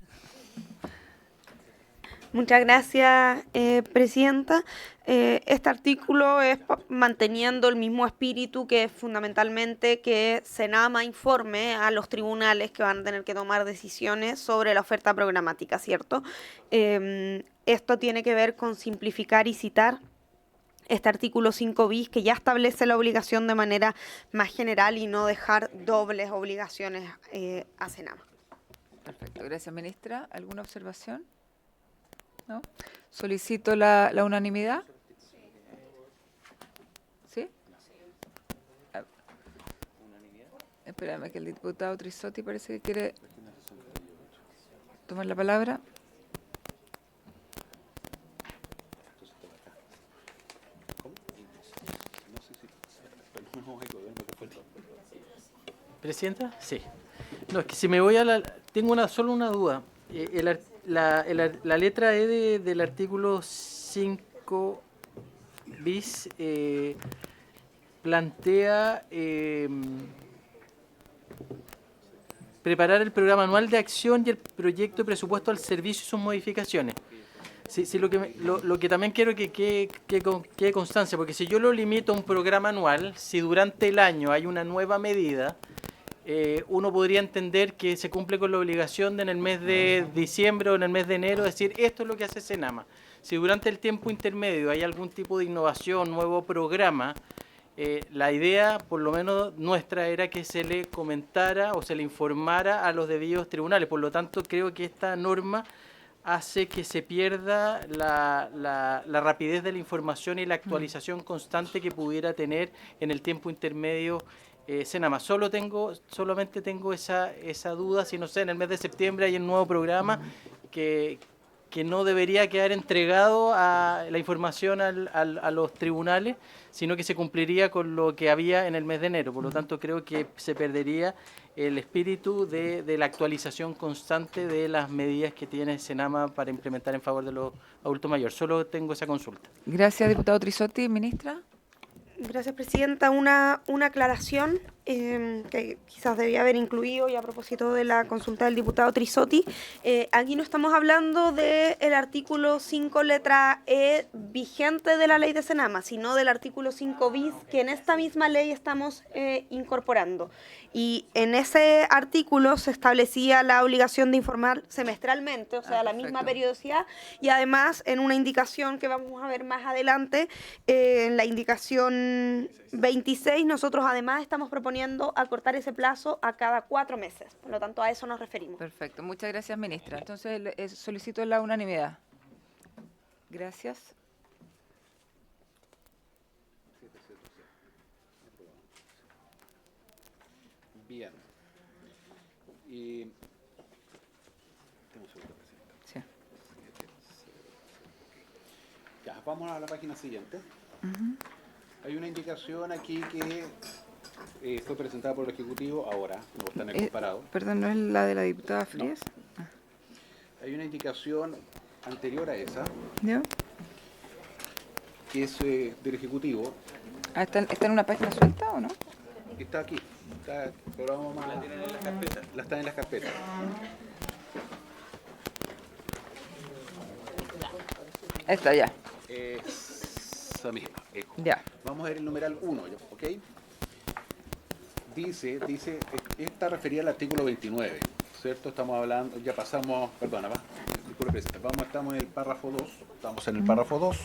Muchas gracias, Presidenta. Este artículo es manteniendo el mismo espíritu, que es fundamentalmente que Senama informe a los tribunales que van a tener que tomar decisiones sobre la oferta programática, ¿cierto? Esto tiene que ver con simplificar y citar este artículo 5 bis, que ya establece la obligación de manera más general y no dejar dobles obligaciones a Senama. Perfecto. Gracias, ministra. ¿Alguna observación? ¿No? Solicito la unanimidad. ¿Sí? Espérame, que el diputado Trisotti parece que quiere tomar la palabra. ¿Presidenta? Sí. No, es que si me voy a la... Tengo solo una duda. La letra E del artículo 5 bis plantea preparar el programa anual de acción y el proyecto de presupuesto al servicio y sus modificaciones. Sí, lo que también quiero que quede constancia, porque si yo lo limito a un programa anual, si durante el año hay una nueva medida, uno podría entender que se cumple con la obligación de en el mes de diciembre o en el mes de enero decir esto es lo que hace Senama. Si durante el tiempo intermedio hay algún tipo de innovación, nuevo programa, la idea, por lo menos nuestra, era que se le comentara o se le informara a los debidos tribunales. Por lo tanto, creo que esta norma hace que se pierda la rapidez de la información y la actualización constante que pudiera tener en el tiempo intermedio Senama. Solamente tengo esa duda, si no sé, en el mes de septiembre hay un nuevo programa que no debería quedar entregado a la información a los tribunales, sino que se cumpliría con lo que había en el mes de enero. Por lo tanto, creo que se perdería el espíritu de la actualización constante de las medidas que tiene Senama para implementar en favor de los adultos mayores. Solo tengo esa consulta. Gracias, diputado Trisotti. Ministra. Gracias, Presidenta. Una aclaración. que quizás debía haber incluido, y a propósito de la consulta del diputado Trisotti, aquí no estamos hablando del artículo 5 letra E vigente de la ley de Senama, sino del artículo 5 bis que en esta misma ley estamos incorporando. Y en ese artículo se establecía la obligación de informar semestralmente, o sea, la misma periodicidad, y además en una indicación que vamos a ver más adelante, en la indicación 26, nosotros además estamos proponiendo acortar ese plazo a cada 4 meses. Por lo tanto, a eso nos referimos. Perfecto, muchas gracias, ministra. Entonces, solicito la unanimidad. Gracias. Bien. Y... Sí. Ya, vamos a la página siguiente. Hay una indicación aquí que fue presentada por el Ejecutivo ahora, no está en el comparado. Perdón, ¿no es la de la diputada Frías? No. Hay una indicación anterior a esa, ¿Ya? que es del Ejecutivo. Ah, ¿está en una página suelta o no? Está aquí, pero vamos más. La tienen en las carpetas. La están en las carpetas. Esta ya. Esa misma. Ya. Vamos a ver el numeral 1, ¿ok? Dice, esta refería al artículo 29, ¿cierto? Estamos hablando, ya pasamos, perdona, estamos en el párrafo 2, estamos en el párrafo 2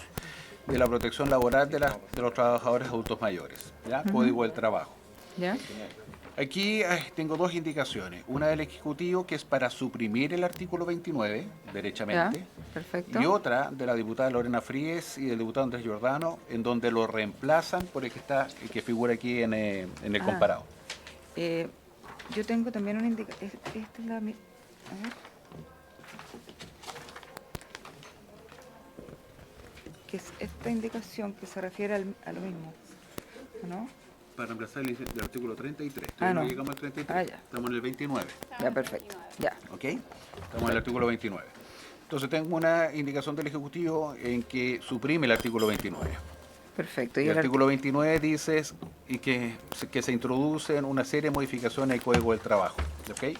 de la protección laboral de los trabajadores adultos mayores, ¿ya? Código del Trabajo. ¿Ya? Aquí tengo dos indicaciones, una del Ejecutivo que es para suprimir el artículo 29, derechamente, Ya, perfecto. y otra de la diputada Lorena Fríes y del diputado Andrés Giordano, en donde lo reemplazan por el que figura aquí en el comparado. Yo tengo también una indicación. Esta es la... A ver. Que es esta indicación que se refiere a lo mismo, ¿no? Para reemplazar el artículo 33. No. Llegamos al 33. Ya. Estamos en el 29. Ya, perfecto. Ya. ¿Ok? Estamos en el artículo 29. Entonces tengo una indicación del Ejecutivo en que suprime el artículo 29. Perfecto. Y el artículo 29 dice que se introducen una serie de modificaciones al Código del Trabajo. ¿Ok?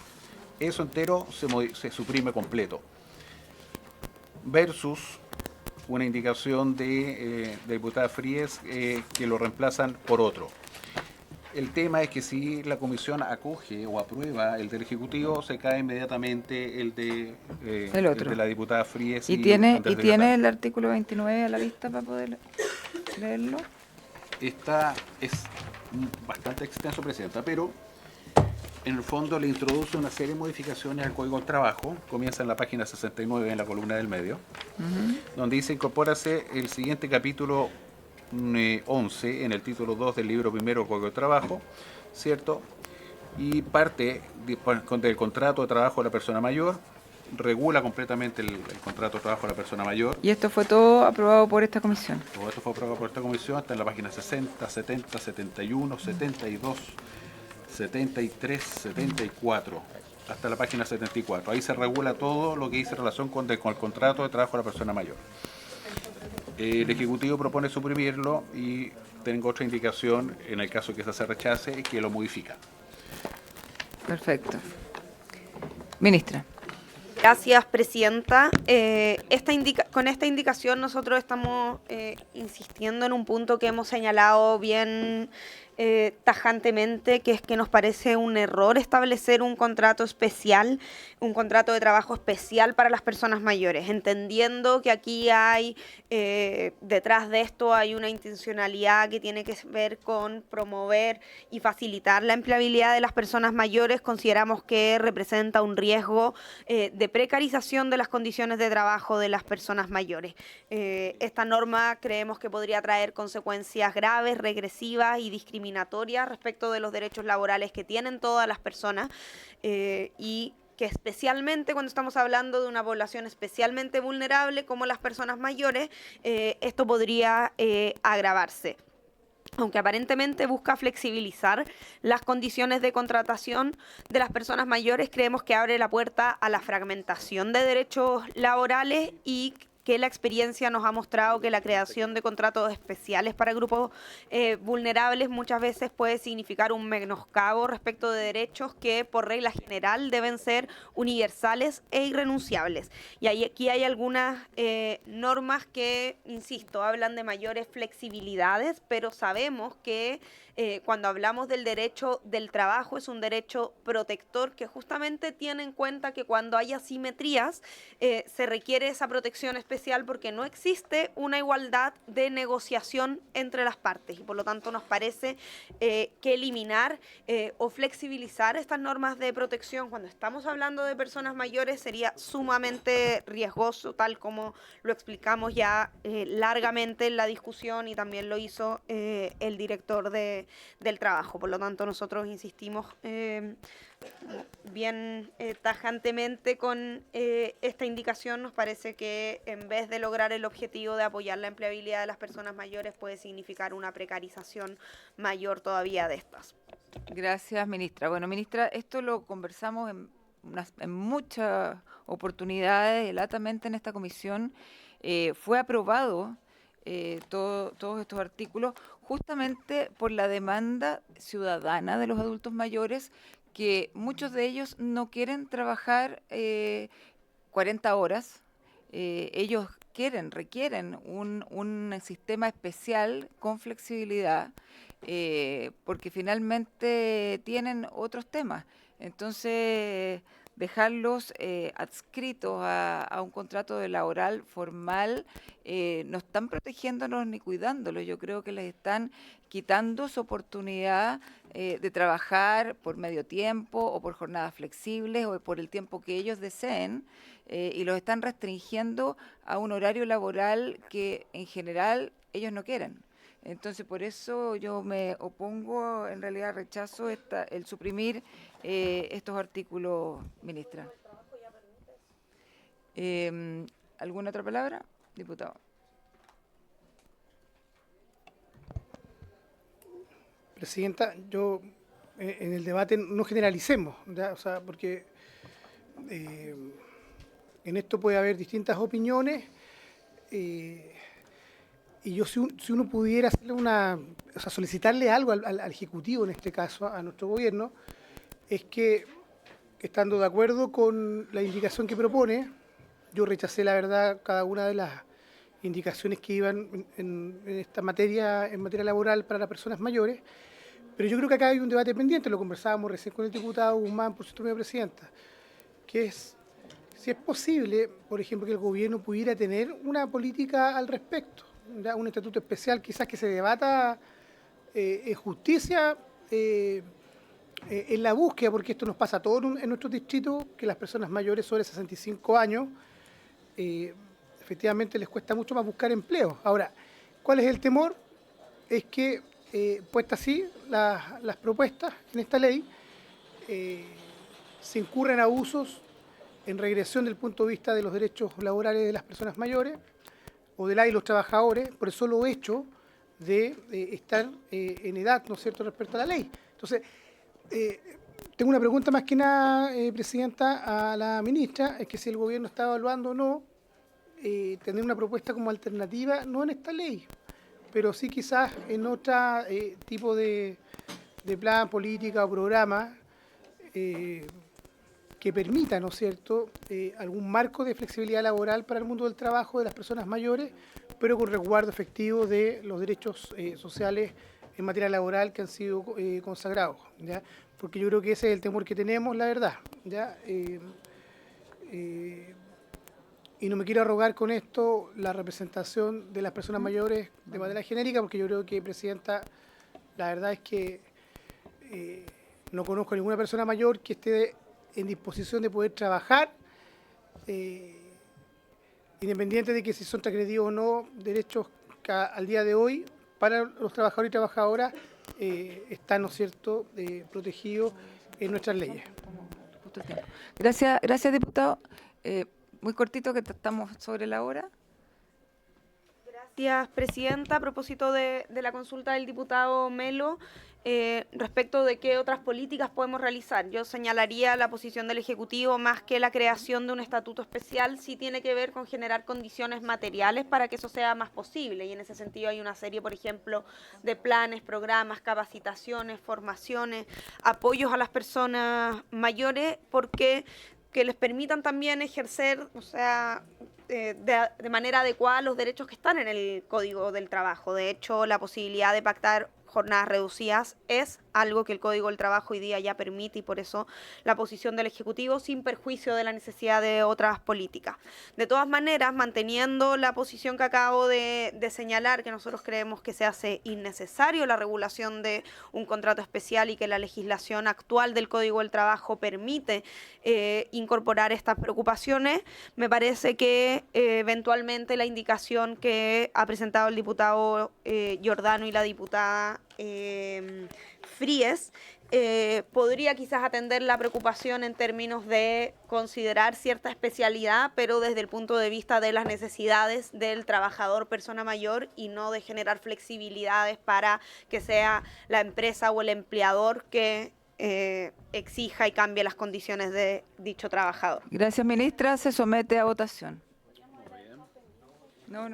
Eso entero se suprime completo. Versus una indicación de diputada Fríes que lo reemplazan por otro. El tema es que si la comisión acoge o aprueba el del Ejecutivo, se cae inmediatamente el de la diputada Fríes. ¿Y tiene el artículo 29 a la vista para poder leerlo? Esta es bastante extenso, Presidenta, pero en el fondo le introduce una serie de modificaciones al Código del Trabajo. Comienza en la página 69, en la columna del medio, donde dice: incorpórase el siguiente capítulo 11 en el título 2 del libro primero del Código del Trabajo, ¿cierto? Y parte del contrato de trabajo de la persona mayor, regula completamente el contrato de trabajo de la persona mayor. Y esto fue todo aprobado por esta comisión. Todo esto fue aprobado por esta comisión, está en la página 60, 70, 71, 72, 73, 74, hasta la página 74. Ahí se regula todo lo que dice relación con el contrato de trabajo de la persona mayor. El Ejecutivo propone suprimirlo y tengo otra indicación en el caso que esa se rechace, que lo modifica. Perfecto. Ministra. Gracias, Presidenta. Con esta indicación nosotros estamos insistiendo en un punto que hemos señalado bien tajantemente, que es que nos parece un error establecer un contrato especial, un contrato de trabajo especial para las personas mayores, entendiendo que aquí hay, detrás de esto hay una intencionalidad que tiene que ver con promover y facilitar la empleabilidad de las personas mayores. Consideramos que representa un riesgo de precarización de las condiciones de trabajo de las personas mayores. Esta norma creemos que podría traer consecuencias graves, regresivas y discriminatorias respecto de los derechos laborales que tienen todas las personas y que especialmente cuando estamos hablando de una población especialmente vulnerable como las personas mayores, esto podría agravarse. Aunque aparentemente busca flexibilizar las condiciones de contratación de las personas mayores, creemos que abre la puerta a la fragmentación de derechos laborales y que la experiencia nos ha mostrado que la creación de contratos especiales para grupos vulnerables muchas veces puede significar un menoscabo respecto de derechos que por regla general deben ser universales e irrenunciables. Y aquí hay algunas normas que, insisto, hablan de mayores flexibilidades, pero sabemos que cuando hablamos del derecho del trabajo es un derecho protector que justamente tiene en cuenta que cuando hay asimetrías se requiere esa protección especial porque no existe una igualdad de negociación entre las partes y por lo tanto nos parece que eliminar o flexibilizar estas normas de protección cuando estamos hablando de personas mayores sería sumamente riesgoso, tal como lo explicamos ya largamente en la discusión y también lo hizo el director del trabajo. Por lo tanto, nosotros insistimos bien tajantemente con esta indicación. Nos parece que en vez de lograr el objetivo de apoyar la empleabilidad de las personas mayores puede significar una precarización mayor todavía de estas. Gracias, ministra. Bueno, ministra, esto lo conversamos en muchas oportunidades, latamente en esta comisión. Fue aprobado todos estos artículos justamente por la demanda ciudadana de los adultos mayores, que muchos de ellos no quieren trabajar 40 horas. Ellos requieren un sistema especial con flexibilidad, porque finalmente tienen otros temas. Entonces, dejarlos adscritos a un contrato laboral formal, no están protegiéndolos ni cuidándolos. Yo creo que les están quitando su oportunidad de trabajar por medio tiempo o por jornadas flexibles o por el tiempo que ellos deseen, y los están restringiendo a un horario laboral que en general ellos no quieren. Entonces, por eso yo me opongo, en realidad rechazo el suprimir estos artículos, ministra. ¿Alguna otra palabra, diputado? Presidenta, yo en el debate no generalicemos, ¿ya? O sea, porque en esto puede haber distintas opiniones. Y yo, si uno pudiera hacerle solicitarle algo al Ejecutivo, en este caso, a nuestro gobierno, es que, estando de acuerdo con la indicación que propone, yo rechacé, la verdad, cada una de las indicaciones que iban en esta materia, en materia laboral para las personas mayores, pero yo creo que acá hay un debate pendiente, lo conversábamos recién con el diputado Guzmán, por cierto, mi presidenta, que es si es posible, por ejemplo, que el gobierno pudiera tener una política al respecto, un estatuto especial quizás que se debata en justicia, en la búsqueda, porque esto nos pasa a todos en nuestros distritos, que las personas mayores sobre 65 años efectivamente les cuesta mucho más buscar empleo. Ahora, ¿cuál es el temor? Es que, puestas así las propuestas en esta ley, se incurren abusos en regresión del punto de vista de los derechos laborales de las personas mayores o de los trabajadores por el solo hecho de estar en edad, ¿no es cierto?, respecto a la ley. Entonces, tengo una pregunta más que nada, presidenta, a la ministra, es que si el gobierno está evaluando o no tener una propuesta como alternativa, no en esta ley, pero sí quizás en otro tipo de plan, política o programa que permita, ¿no es cierto?, algún marco de flexibilidad laboral para el mundo del trabajo de las personas mayores, pero con resguardo efectivo de los derechos sociales en materia laboral que han sido consagrados, ¿ya? Porque yo creo que ese es el temor que tenemos, la verdad, ¿ya? Y no me quiero arrogar con esto la representación de las personas mayores de manera genérica, porque yo creo que, presidenta, la verdad es que no conozco a ninguna persona mayor que esté en disposición de poder trabajar, independiente de que si son transgredidos o no, derechos que al día de hoy para los trabajadores y trabajadoras están, ¿no es cierto?, protegidos en nuestras leyes. Gracias, diputado. Muy cortito, que estamos sobre la hora. Gracias. Gracias, presidenta. A propósito de la consulta del diputado Melo, respecto de qué otras políticas podemos realizar, yo señalaría la posición del Ejecutivo más que la creación de un estatuto especial, sí tiene que ver con generar condiciones materiales para que eso sea más posible. Y en ese sentido hay una serie, por ejemplo, de planes, programas, capacitaciones, formaciones, apoyos a las personas mayores, porque que les permitan también ejercer, o sea, de manera adecuada los derechos que están en el Código del Trabajo. De hecho, la posibilidad de pactar jornadas reducidas es algo que el Código del Trabajo hoy día ya permite, y por eso la posición del Ejecutivo sin perjuicio de la necesidad de otras políticas. De todas maneras, manteniendo la posición que acabo de señalar, que nosotros creemos que se hace innecesario la regulación de un contrato especial y que la legislación actual del Código del Trabajo permite incorporar estas preocupaciones, me parece que eventualmente la indicación que ha presentado el diputado Giordano y la diputada Fríes podría quizás atender la preocupación en términos de considerar cierta especialidad, pero desde el punto de vista de las necesidades del trabajador persona mayor, y no de generar flexibilidades para que sea la empresa o el empleador que exija y cambie las condiciones de dicho trabajador. Gracias, ministra. Se somete a votación. No.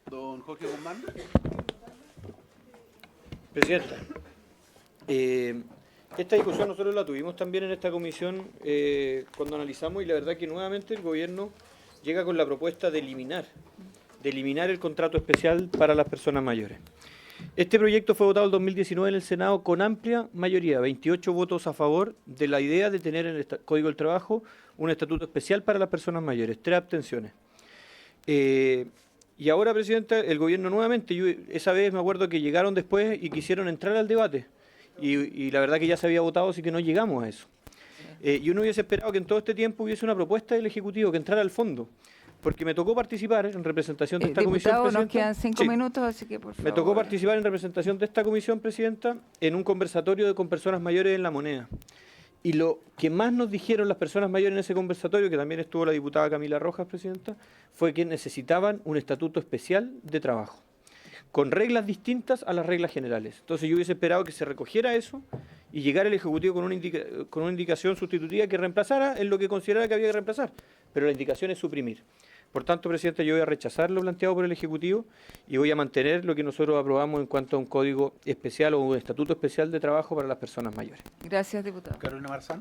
Don Jorge Guzmán. Presidenta, esta discusión nosotros la tuvimos también en esta comisión cuando analizamos, y la verdad que nuevamente el gobierno llega con la propuesta de eliminar el contrato especial para las personas mayores. Este proyecto fue votado en 2019 en el Senado con amplia mayoría, 28 votos a favor de la idea de tener en el Código del Trabajo un estatuto especial para las personas mayores, 3 abstenciones. Y ahora, presidenta, el gobierno nuevamente, yo esa vez me acuerdo que llegaron después y quisieron entrar al debate, y la verdad que ya se había votado, así que no llegamos a eso. Y uno hubiese esperado que en todo este tiempo hubiese una propuesta del Ejecutivo que entrara al fondo, porque me tocó participar en representación de esta comisión, Diputado, presidenta. nos quedan 5 minutos, así que por favor. Me tocó participar en representación de esta comisión, presidenta, en un conversatorio con personas mayores en La Moneda. Y lo que más nos dijeron las personas mayores en ese conversatorio, que también estuvo la diputada Camila Rojas, presidenta, fue que necesitaban un estatuto especial de trabajo, con reglas distintas a las reglas generales. Entonces yo hubiese esperado que se recogiera eso y llegara el Ejecutivo con una indicación sustitutiva que reemplazara en lo que considerara que había que reemplazar, pero la indicación es suprimir. Por tanto, presidenta, yo voy a rechazar lo planteado por el Ejecutivo y voy a mantener lo que nosotros aprobamos en cuanto a un código especial o un estatuto especial de trabajo para las personas mayores. Gracias, diputado. Carolina Marzán.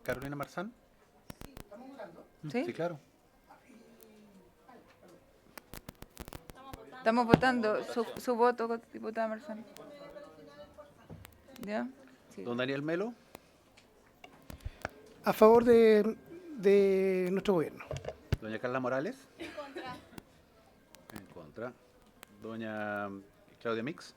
Carolina Marzán. ¿Sí? Sí, claro. Estamos votando su voto, diputada Marzán. ¿Ya? Sí. Don Daniel Melo. A favor de nuestro gobierno. Doña Carla Morales. En contra. Doña Claudia Mix.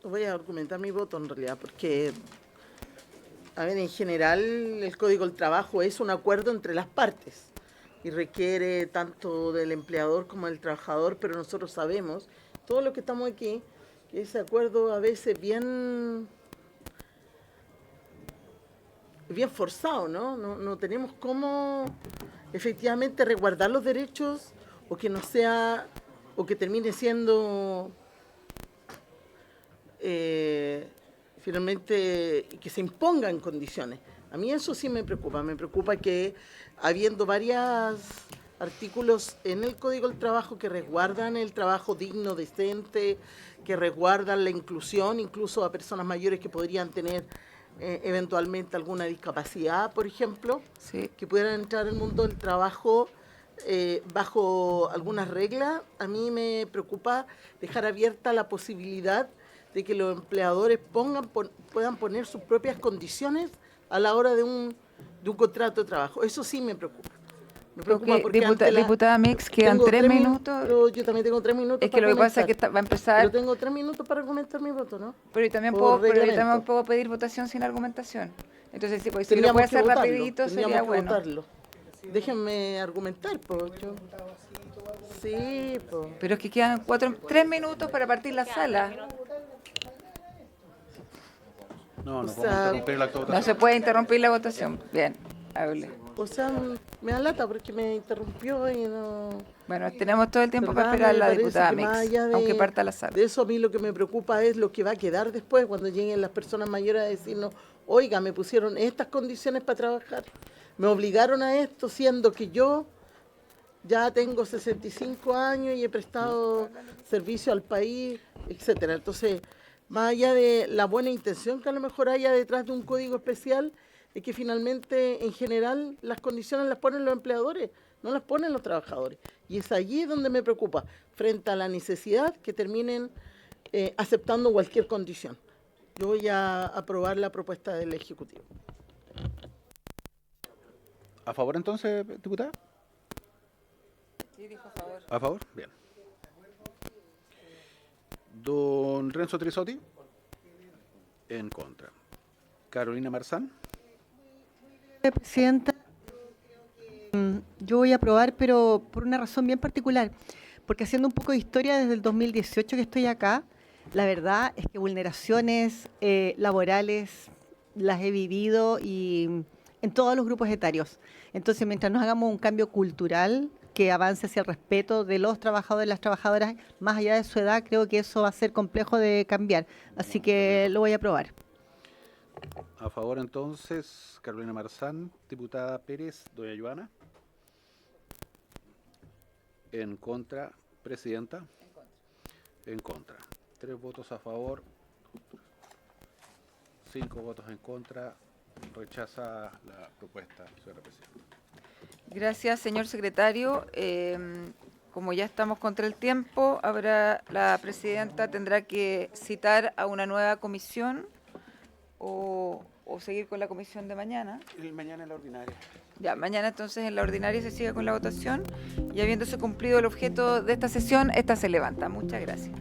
Voy a argumentar mi voto en realidad, porque, a ver, en general el Código del Trabajo es un acuerdo entre las partes y requiere tanto del empleador como del trabajador, pero nosotros sabemos, todos los que estamos aquí, que ese acuerdo a veces bien forzado, ¿no? No tenemos cómo efectivamente resguardar los derechos, o que no sea, o que termine siendo finalmente que se impongan condiciones. A mí eso sí me preocupa que habiendo varios artículos en el Código del Trabajo que resguardan el trabajo digno, decente, que resguardan la inclusión, incluso a personas mayores que podrían tener eventualmente alguna discapacidad, por ejemplo, Sí. que pudieran entrar al mundo del trabajo bajo algunas reglas. A mí me preocupa dejar abierta la posibilidad de que los empleadores puedan poner sus propias condiciones a la hora de un contrato de trabajo. Eso sí me preocupa. Me preocupa porque diputada Mix, quedan 3 minutos. Pero yo también tengo 3 minutos. Es que lo que pasa es que va a empezar. Pero tengo 3 minutos para argumentar mi voto, ¿no? Pero yo también Por reglamento. puedo pedir votación sin argumentación. Entonces, sí, pues, si lo Tendríamos puede que hacer votarlo, rapidito, sería tendríamos que bueno. votarlo. Déjenme argumentar, pues. Sí, pues. Pero es que quedan 3 minutos para partir la sala. No, no O podemos sea, interrumpir el acto de No se votación. puede interrumpir la votación. Bien, hable. O sea, me da lata porque me interrumpió y no... Bueno, tenemos todo el tiempo para ¿Verdad? esperar a Me la parece diputada que más Mix, allá aunque parta la sala. de eso, a mí lo que me preocupa es lo que va a quedar después cuando lleguen las personas mayores a decirnos, oiga, me pusieron estas condiciones para trabajar, me obligaron a esto, siendo que yo ya tengo 65 años y he prestado servicio al país, etcétera. Entonces, más allá de la buena intención que a lo mejor haya detrás de un código especial, es que finalmente, en general, las condiciones las ponen los empleadores, no las ponen los trabajadores. Y es allí donde me preocupa, frente a la necesidad que terminen aceptando cualquier condición. Yo voy a aprobar la propuesta del Ejecutivo. ¿A favor entonces, diputada? Sí, dijo a favor. ¿A favor? Bien. Don Renzo Trisotti. En contra. Carolina Marzán. Presidenta, yo voy a aprobar, pero por una razón bien particular, porque haciendo un poco de historia desde el 2018 que estoy acá, la verdad es que vulneraciones laborales las he vivido y en todos los grupos etarios. Entonces, mientras nos hagamos un cambio cultural que avance hacia el respeto de los trabajadores y las trabajadoras, más allá de su edad, creo que eso va a ser complejo de cambiar. Así que lo voy a aprobar. A favor entonces, Carolina Marzán, diputada Pérez, doña Joana. En contra, presidenta. En contra. 3 votos a favor, 5 votos en contra. Rechaza la propuesta, señora presidenta. Gracias, señor secretario. Como ya estamos contra el tiempo, ahora la presidenta tendrá que citar a una nueva comisión o seguir con la comisión de mañana. Mañana en la ordinaria. Ya, mañana entonces en la ordinaria se sigue con la votación y habiéndose cumplido el objeto de esta sesión, esta se levanta. Muchas gracias.